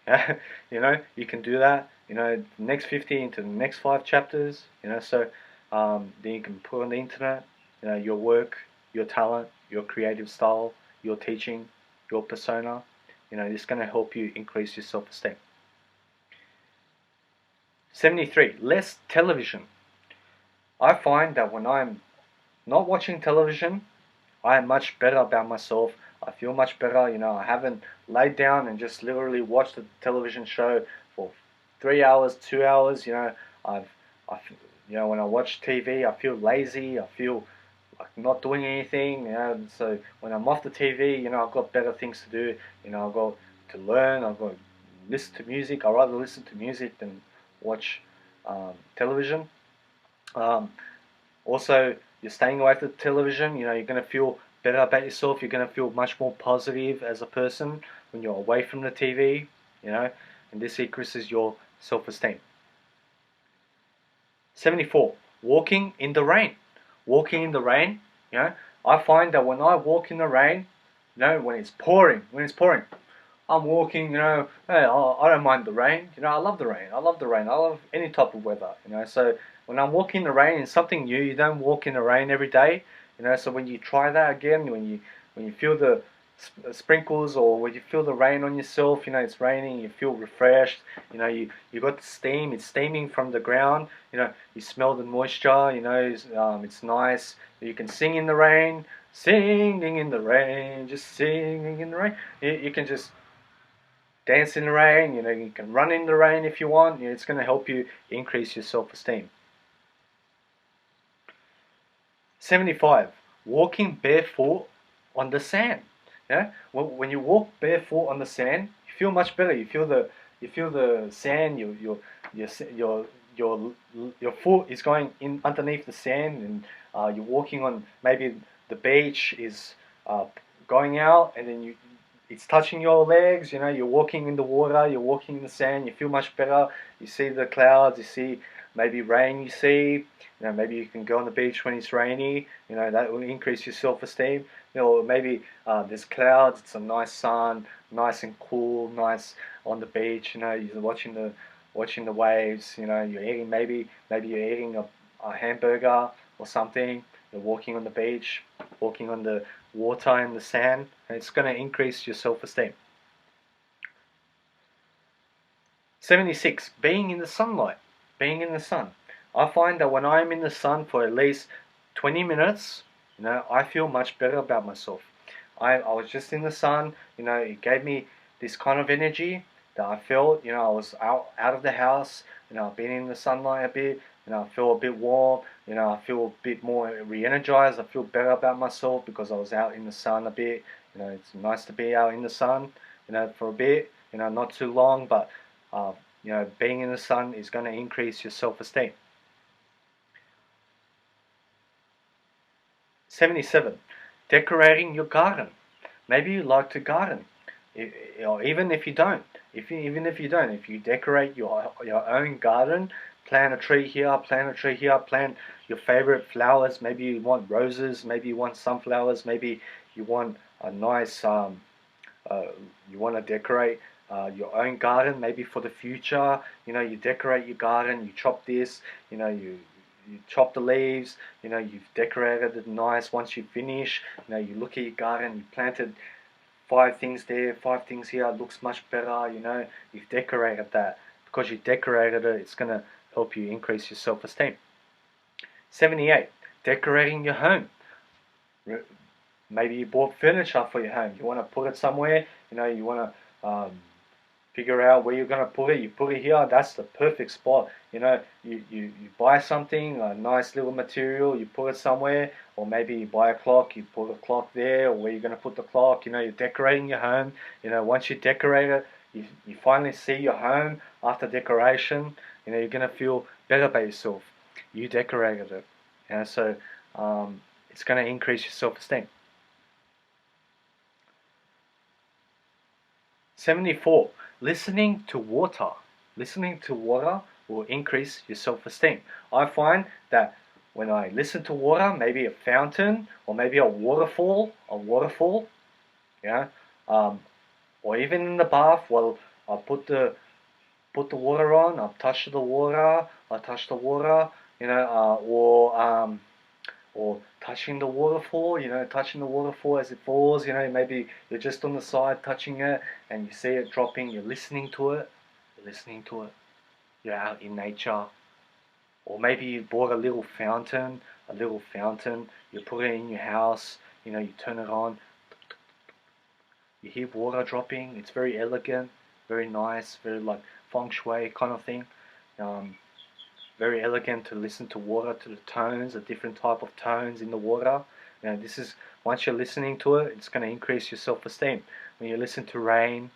You can do that. The next 50 into the next 5 chapters. So then you can put on the internet. Your work, your talent, your creative style, your teaching, your persona. It's going to help you increase your self-esteem. 73. Less television. I find that when I'm not watching television, I am much better about myself. I feel much better. I haven't laid down and just literally watched a television show for 3 hours, 2 hours. I've, I, when I watch TV, I feel lazy. I feel like not doing anything. So when I'm off the TV, I've got better things to do. I've got to learn. I've got to listen to music. I'd rather listen to music than watch television. Also, you're staying away from the television. You're going to feel better about yourself. You're going to feel much more positive as a person when you're away from the TV. And this increases your self-esteem. 74. Walking in the rain. Walking in the rain. I find that when I walk in the rain, when it's pouring, I'm walking. Hey, I don't mind the rain. I love the rain. I love the rain. I love any type of weather. So when I'm walking in the rain, it's something new. You don't walk in the rain every day. So when you try that again, when you feel the sprinkles, or when you feel the rain on yourself, it's raining, you feel refreshed. You got the steam. It's steaming from the ground. You smell the moisture. It's nice. You can sing in the rain. Singing in the rain, just singing in the rain. You can just dance in the rain. You can run in the rain if you want. It's going to help you increase your self-esteem. 75. Walking barefoot on the sand. When you walk barefoot on the sand, you feel much better. You feel the sand. Your foot is going in underneath the sand, and you're walking on, maybe the beach is going out, and then it's touching your legs. You're walking in the water. You're walking in the sand. You feel much better. You see the clouds. You see maybe rain. You see. Maybe you can go on the beach when it's rainy. That will increase your self-esteem. Maybe there's clouds. It's a nice sun, nice and cool, nice on the beach. You're watching the waves. You're eating maybe you're eating a hamburger or something. You're walking on the beach, walking on the water and the sand. And it's going to increase your self-esteem. 76. Being in the sunlight. Being in the sun. I find that when I'm in the sun for at least 20 minutes, I feel much better about myself. I was just in the sun, it gave me this kind of energy that I felt. I was out of the house, I've been in the sunlight a bit, I feel a bit warm, I feel a bit more re-energized. I feel better about myself because I was out in the sun a bit. It's nice to be out in the sun, for a bit, not too long, but being in the sun is going to increase your self-esteem. 77. Decorating your garden. Maybe you like to garden, even if you don't. If you decorate your own garden, plant a tree here, plant a tree here, plant your favorite flowers. Maybe you want roses, maybe you want sunflowers, maybe you want a nice you want to decorate your own garden, maybe for the future. You decorate your garden, you chop this, you chop the leaves, you've decorated it nice. Once you finish, you look at your garden, you planted 5 things there, 5 things here, it looks much better. You've decorated that. Because you decorated it, it's going to help you increase your self-esteem. 78. Decorating your home. Maybe you bought furniture for your home. You want to put it somewhere, you want to figure out where you're going to put it. You put it here, that's the perfect spot. You buy something, a nice little material, you put it somewhere, or maybe you buy a clock, you put a clock there, or where you're going to put the clock. You're decorating your home. Once you decorate it, you finally see your home after decoration. You're going to feel better about yourself. You decorated it. So it's going to increase your self-esteem. 74. Listening to water. Listening to water will increase your self-esteem. I find that when I listen to water, maybe a fountain or maybe a waterfall, yeah, um, or even in the bath. Well, I'll put the water on. I'll touch the water, or touching the waterfall, touching the waterfall as it falls, maybe you're just on the side touching it and you see it dropping, you're listening to it, you're out in nature. Or maybe you bought a little fountain, you put it in your house, you turn it on, you hear water dropping, it's very elegant, very nice, very like feng shui kind of thing. Um, Very elegant to listen to water, to the tones, the different type of tones in the water. This is, once you're listening to it, it's going to increase your self-esteem. When you listen to rain,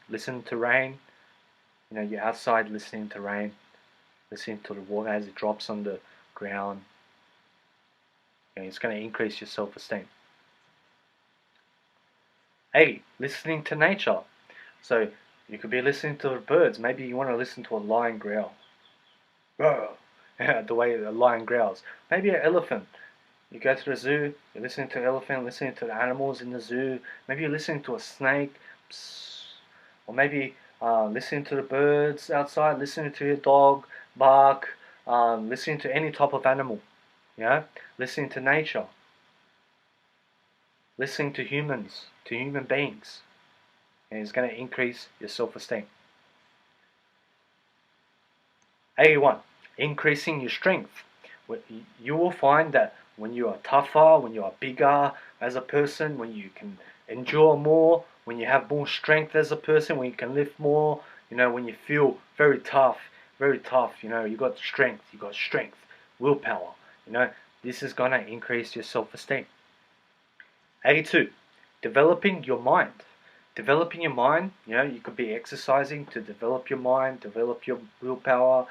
you're outside listening to rain, listening to the water as it drops on the ground. It's going to increase your self-esteem. 80, listening to nature. So you could be listening to the birds. Maybe you want to listen to a lion growl. The way a lion growls. Maybe an elephant. You go to the zoo, you're listening to an elephant, listening to the animals in the zoo. Maybe you're listening to a snake. Psst. Or maybe listening to the birds outside, listening to your dog bark, listening to any type of animal. Listening to nature. Listening to humans, to human beings. And it's going to increase your self-esteem. 81. Increasing your strength. You will find that when you are tougher, when you are bigger as a person, when you can endure more, when you have more strength as a person, when you can lift more, when you feel very tough, you got strength, willpower, this is going to increase your self-esteem. 82. Developing your mind. Developing your mind, you could be exercising to develop your mind, develop your willpower,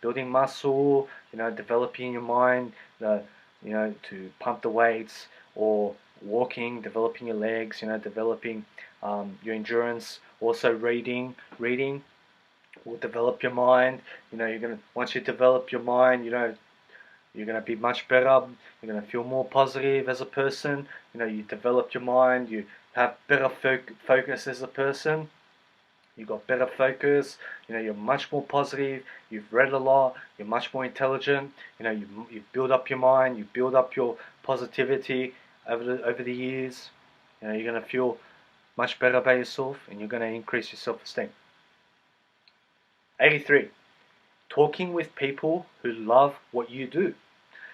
building muscle, developing your mind, to pump the weights, or walking, developing your legs, developing your endurance. Also reading will develop your mind. Once you develop your mind, you're going to be much better. You're going to feel more positive as a person. You develop your mind. You have better focus as a person. You've got better focus. You're much more positive. You've read a lot. You're much more intelligent. You build up your mind. You build up your positivity over the years. You're going to feel much better about yourself, and you're going to increase your self-esteem. 83. Talking with people who love what you do.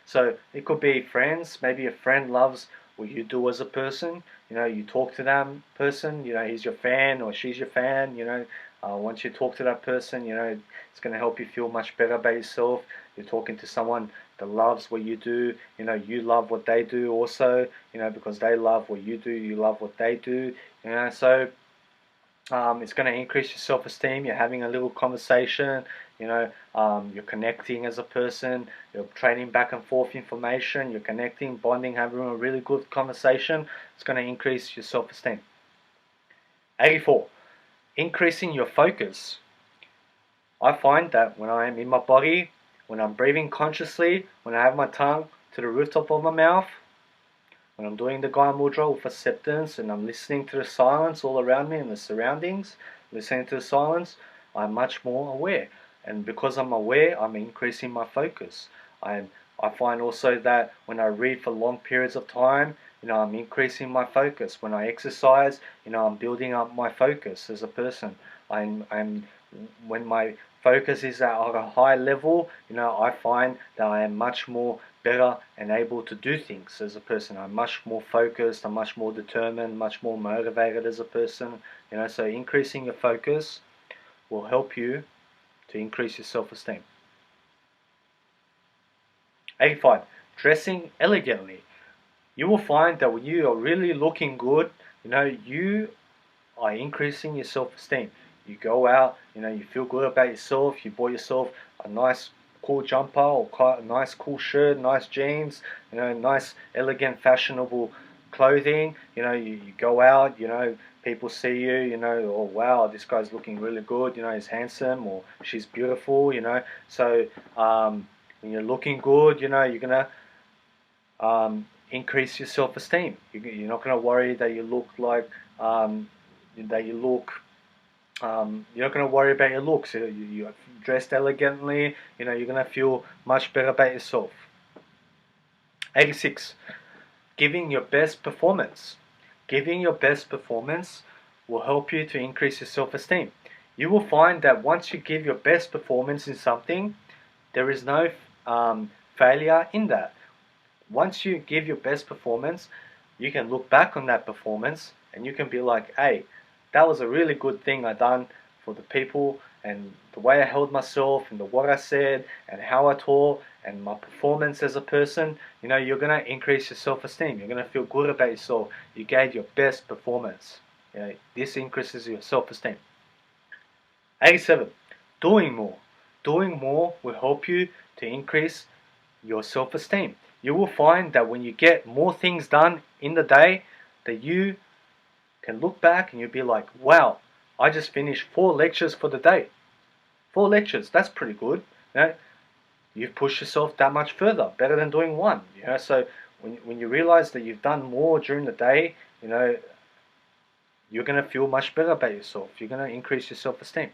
So it could be friends. Maybe a friend loves what you do as a person. You talk to that person. He's your fan or she's your fan. Once you talk to that person, it's going to help you feel much better about yourself. You're talking to someone that loves what you do. You love what they do also. Because they love what you do, you love what they do. So it's going to increase your self-esteem. You're having a little conversation. You're connecting as a person. You're trading back and forth information. You're connecting, bonding, having a really good conversation. It's going to increase your self-esteem. 84. Increasing your focus. I find that when I am in my body, when I'm breathing consciously, when I have my tongue to the rooftop of my mouth, when I'm doing the Gaya Mudra with acceptance and I'm listening to the silence all around me and the surroundings, listening to the silence, I'm much more aware. And because I'm aware, I'm increasing my focus. I find also that when I read for long periods of time, I'm increasing my focus. When I exercise, I'm building up my focus as a person. When my focus is at a high level, I find that I am much more better and able to do things as a person. I'm much more focused, I'm much more determined, much more motivated as a person. So increasing your focus will help you to increase your self-esteem. 85. Dressing elegantly. You will find that when you are really looking good, you are increasing your self-esteem. You go out, you feel good about yourself, you bought yourself a nice cool jumper or a nice cool shirt, nice jeans, nice elegant fashionable clothing. You go out, people see you, oh wow, this guy's looking really good, he's handsome or she's beautiful, so when you're looking good, you're gonna increase your self-esteem. You're not gonna worry that you look like that you look. You're not gonna worry about your looks. You're dressed elegantly. You're gonna feel much better about yourself. 86. Giving your best performance. Giving your best performance will help you to increase your self-esteem. You will find that once you give your best performance in something, there is no failure in that. Once you give your best performance, you can look back on that performance and you can be like, hey, that was a really good thing I done for the people, and the way I held myself and what I said and how I taught and my performance as a person. You're going to increase your self-esteem. You're going to feel good about yourself. You gave your best performance. This increases your self-esteem. 87. Doing more. Doing more will help you to increase your self-esteem. You will find that when you get more things done in the day, that you can look back and you'll be like, wow, I just finished 4 lectures for the day. 4 lectures, that's pretty good. You've pushed yourself that much further, better than doing 1. So when you realize that you've done more during the day, you're going to feel much better about yourself. You're going to increase your self-esteem.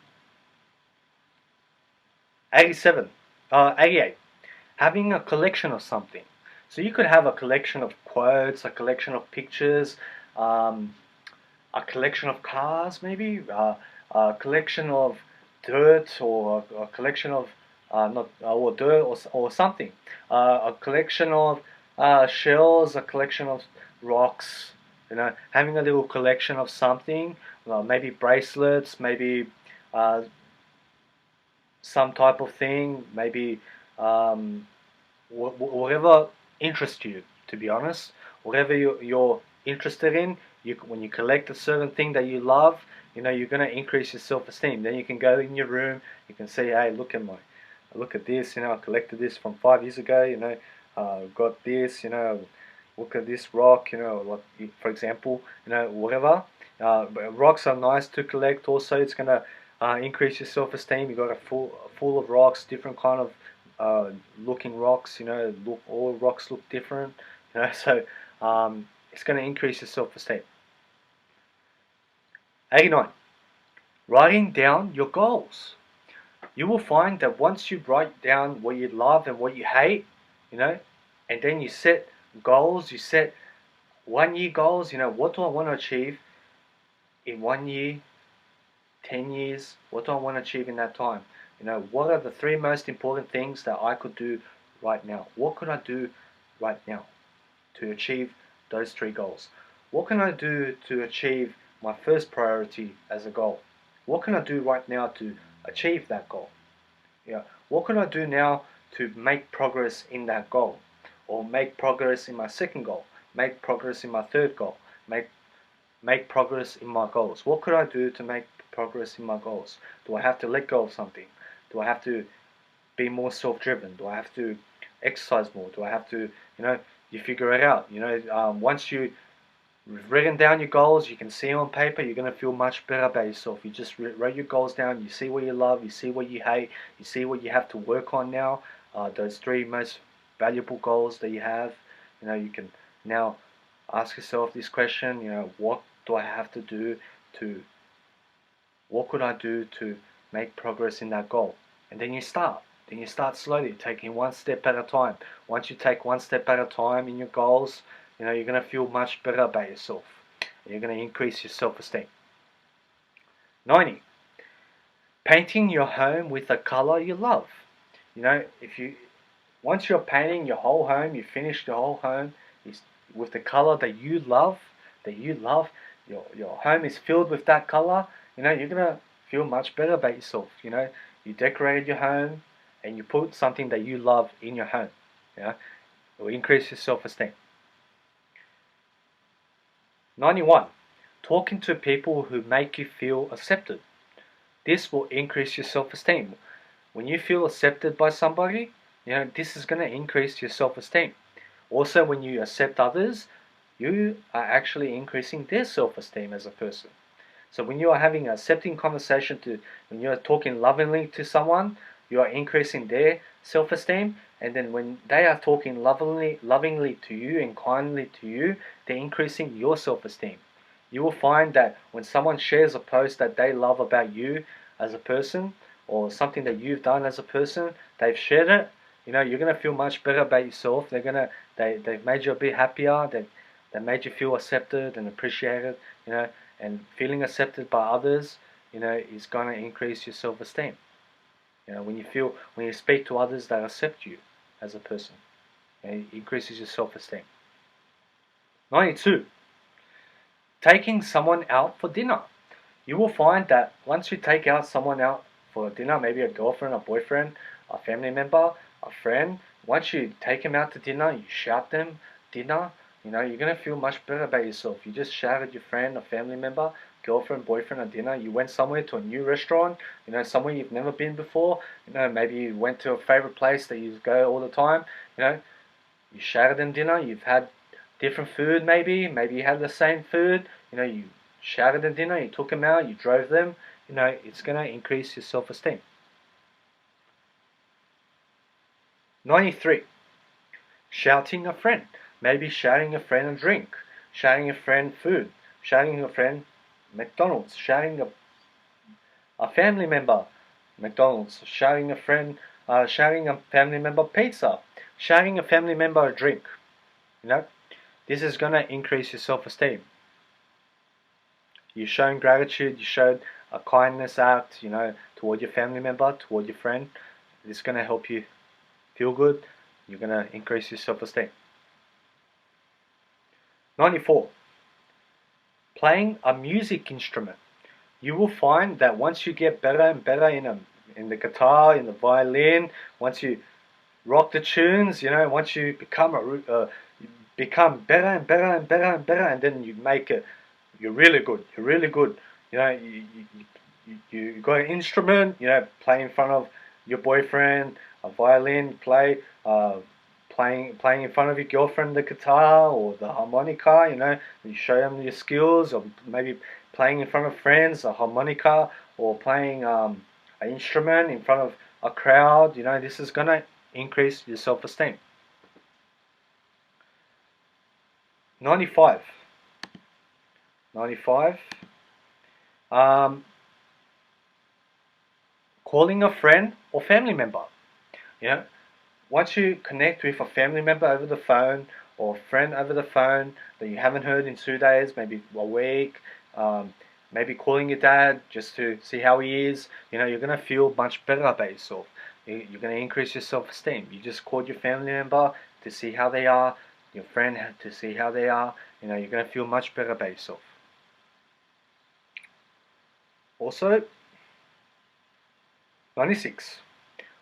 88. Having a collection of something. So you could have a collection of quotes, a collection of pictures, a collection of cars, maybe a collection of dirt, or a collection of not or dirt, or something. A collection of shells, a collection of rocks. Having a little collection of something, maybe bracelets, maybe some type of thing, maybe whatever interests you. To be honest, whatever you're interested in, when you collect a certain thing that you love, you're going to increase your self-esteem. Then you can go in your room, you can say, hey, look at this, I collected this from 5 years ago, got this, look at this rock, like, for example, whatever. Rocks are nice to collect. Also, it's going to increase your self-esteem. You got a full of rocks, different kind of looking rocks. All rocks look different. So it's going to increase your self-esteem. 89. Writing down your goals. You will find that once you write down what you love and what you hate, and then you set goals, you set 1 year goals. What do I want to achieve in 1 year, 10 years? What do I want to achieve in that time? What are the 3 most important things that I could do right now? What could I do right now to achieve those 3 goals? What can I do to achieve my first priority as a goal? What can I do right now to achieve that goal? What can I do now to make progress in that goal? Or make progress in my second goal? Make progress in my third goal? Make progress in my goals. What could I do to make progress in my goals? Do I have to let go of something? Do I have to be more self-driven? Do I have to exercise more? Do I have to, you figure it out. Once you've written down your goals, you can see on paper, you're going to feel much better about yourself. You just write your goals down, you see what you love, you see what you hate, you see what you have to work on now, those 3 most valuable goals that you have. You can now ask yourself this question, what do I have to do what could I do to make progress in that goal? And then you start. Then you start slowly, taking 1 step at a time. Once you take 1 step at a time in your goals, you're going to feel much better about yourself. You're going to increase your self-esteem. 90. Painting your home with a color you love. Once you're painting your whole home, you finish the whole home with the color that you love, your home is filled with that color, you're going to feel much better about yourself. You decorated your home and you put something that you love in your home. It will increase your self-esteem. 91. Talking to people who make you feel accepted. This will increase your self-esteem. When you feel accepted by somebody, this is going to increase your self-esteem. Also, when you accept others, you are actually increasing their self-esteem as a person. So when you are having an accepting conversation, when you are talking lovingly to someone, you are increasing their self-esteem, and then when they are talking lovingly to you and kindly to you, they're increasing your self-esteem. You will find that when someone shares a post that they love about you as a person, or something that you've done as a person, they've shared it, you're gonna feel much better about yourself. They've made you a bit happier. They made you feel accepted and appreciated, and feeling accepted by others, is gonna increase your self-esteem. When you speak to others that accept you as a person, it increases your self-esteem. 92. Taking someone out for dinner. You will find that once you take out someone out for dinner, maybe a girlfriend, a boyfriend, a family member, a friend, once you take them out to dinner, you shout them dinner, you're going to feel much better about yourself. You just shouted your friend, a family member, girlfriend, boyfriend at dinner. You went somewhere to a new restaurant, somewhere you've never been before. Maybe you went to a favorite place that you go all the time. You shouted them dinner. You've had different food, maybe you had the same food. You shouted them dinner. You took them out. You drove them. It's going to increase your self-esteem. 93. Shouting a friend. Maybe shouting a friend a drink, shouting a friend food, shouting a friend McDonald's, shouting a family member McDonald's, shouting a family member pizza, shouting a family member a drink. This is going to increase your self-esteem. You showing gratitude, you showed a kindness act, toward your family member, toward your friend. It's going to help you feel good. You're going to increase your self-esteem. 94. Playing a music instrument. You will find that once you get better and better in the guitar, in the violin, once you rock the tunes, once you become better and better and better and better, and then you make it, you're really good. You're really good. You got an instrument, play in front of your boyfriend, a violin, playing in front of your girlfriend the guitar or the harmonica, you show them your skills, or maybe playing in front of friends a harmonica, or playing an instrument in front of a crowd. This is going to increase your self-esteem. 95. Calling a friend or family member. Once you connect with a family member over the phone, or a friend over the phone that you haven't heard in 2 days, maybe a week, maybe calling your dad just to see how he is, you're going to feel much better about yourself. You're going to increase your self-esteem. You just called your family member to see how they are, your friend to see how they are. You're going to feel much better about yourself. Also, 96.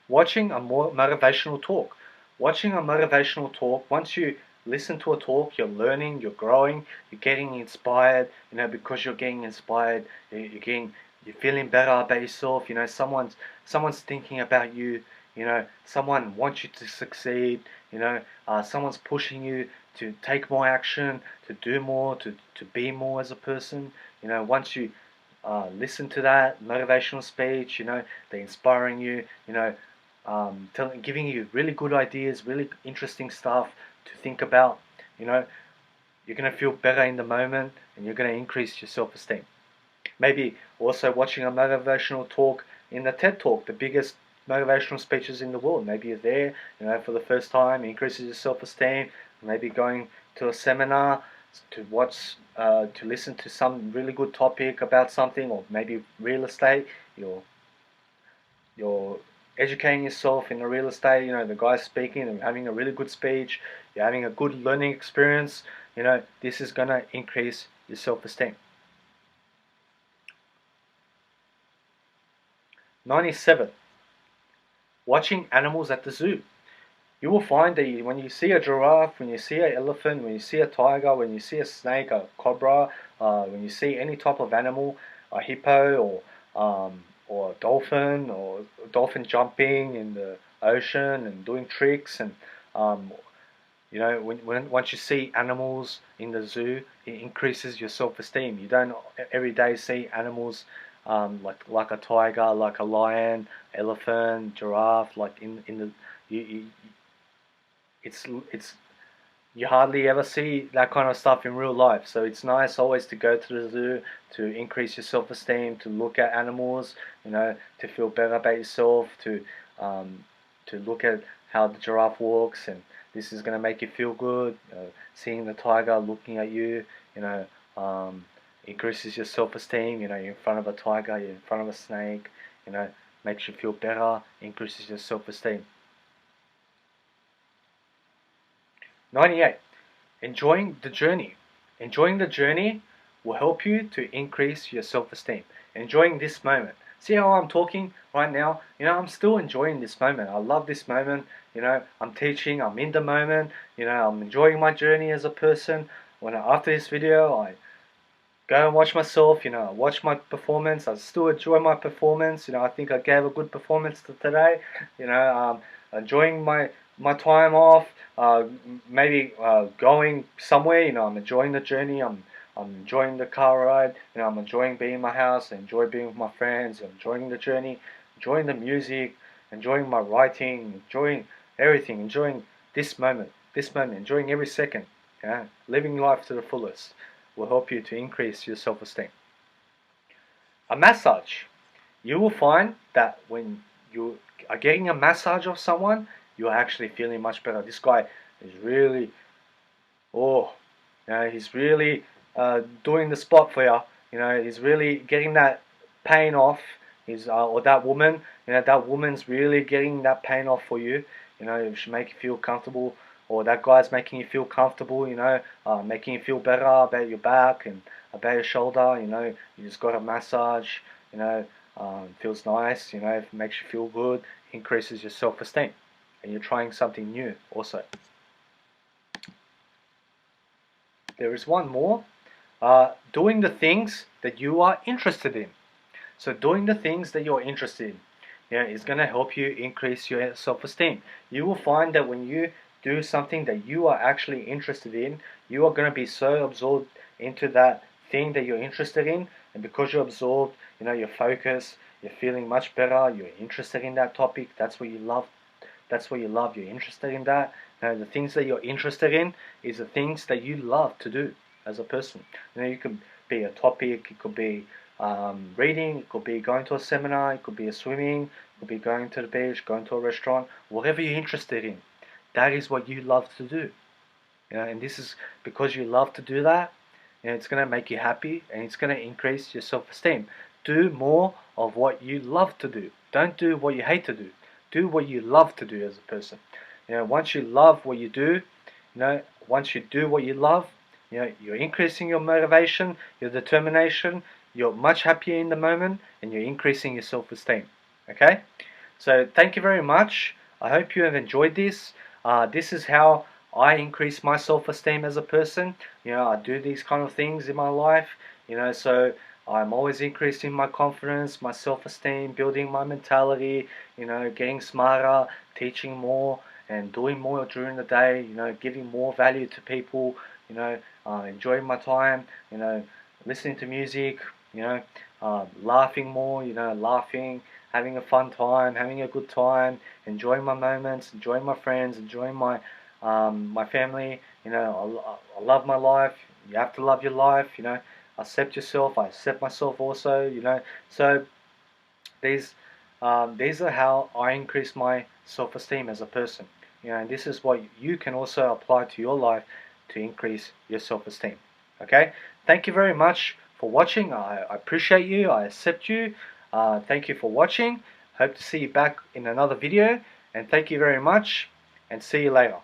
Watching a more motivational talk. Watching a motivational talk, once you listen to a talk, you're learning, you're growing, you're getting inspired, because you're getting inspired, you're feeling better about yourself, someone's thinking about you, someone wants you to succeed, someone's pushing you to take more action, to do more, to be more as a person. Once you listen to that motivational speech, they're inspiring you, giving you really good ideas, really interesting stuff to think about. You're going to feel better in the moment, and you're going to increase your self-esteem. Maybe also watching a motivational talk in the TED Talk, the biggest motivational speeches in the world. Maybe you're there, for the first time, increases your self-esteem. Maybe going to a seminar to watch, to listen to some really good topic about something, or maybe real estate. You're educating yourself in the real estate. The guy's speaking and having a really good speech. You're having a good learning experience. This is going to increase your self-esteem. 97. Watching animals at the zoo. You will find that when you see a giraffe, when you see an elephant, when you see a tiger, when you see a snake, a cobra, when you see any type of animal, a hippo, or a dolphin jumping in the ocean and doing tricks, and once you see animals in the zoo, it increases your self-esteem. You don't every day see animals like a tiger, like a lion, elephant, giraffe. Like in the you it's you hardly ever see that kind of stuff in real life. So it's nice always to go to the zoo to increase your self-esteem, to look at animals, to feel better about yourself, um, to look at how the giraffe walks, and this is going to make you feel good. Seeing the tiger looking at you, you know, um, increases your self-esteem. You're in front of a tiger, you're in front of a snake, you know, makes you feel better, increases your self-esteem. 98. Enjoying the journey. Enjoying the journey will help you to increase your self-esteem. Enjoying this moment. See how I'm talking right now? I'm still enjoying this moment. I love this moment. I'm teaching. I'm in the moment. I'm enjoying my journey as a person. After this video, I go and watch myself. I watch my performance. I still enjoy my performance. I think I gave a good performance today. Enjoying my time off. Maybe going somewhere. I'm enjoying the journey. I'm enjoying the car ride. I'm enjoying being in my house. I enjoy being with my friends. Enjoying the journey. Enjoying the music. Enjoying my writing. Enjoying everything. Enjoying this moment. This moment. Enjoying every second. Living life to the fullest will help you to increase your self-esteem. A massage. You will find that when you are getting a massage of someone, you're actually feeling much better. This guy is really, he's really doing the spot for you. He's really getting that pain off. Or that woman, that woman's really getting that pain off for you. It should make you feel comfortable. Or that guy's making you feel comfortable. Making you feel better about your back and about your shoulder. You just got a massage. Feels nice. It makes you feel good. Increases your self-esteem, and you're trying something new also. There is one more. Doing the things that you are interested in. So doing the things that you're interested in, is going to help you increase your self-esteem. You will find that when you do something that you are actually interested in, you are going to be so absorbed into that thing that you're interested in, and because you're absorbed, you're focused, you're feeling much better, you're interested in that topic, that's what you love. You're interested in that. The things that you're interested in is the things that you love to do as a person. You could be a topic, it could be reading, it could be going to a seminar, it could be a swimming, it could be going to the beach, going to a restaurant, whatever you're interested in. That is what you love to do. And this is because you love to do that, it's going to make you happy and it's going to increase your self-esteem. Do more of what you love to do. Don't do what you hate to do. Do what you love to do as a person. Once you love what you do, once you do what you love, you're increasing your motivation, your determination, you're much happier in the moment, and you're increasing your self-esteem. Okay? So thank you very much. I hope you have enjoyed this. This is how I increase my self-esteem as a person. I do these kind of things in my life. So I'm always increasing my confidence, my self-esteem, building my mentality, getting smarter, teaching more, and doing more during the day, giving more value to people, enjoying my time, listening to music, laughing more, laughing, having a fun time, having a good time, enjoying my moments, enjoying my friends, enjoying my family. I love my life. You have to love your life. Accept yourself. I accept myself also. So these are how I increase my self-esteem as a person. And this is what you can also apply to your life to increase your self-esteem. Okay. Thank you very much for watching. I appreciate you. I accept you. Thank you for watching. Hope to see you back in another video. And thank you very much. And see you later.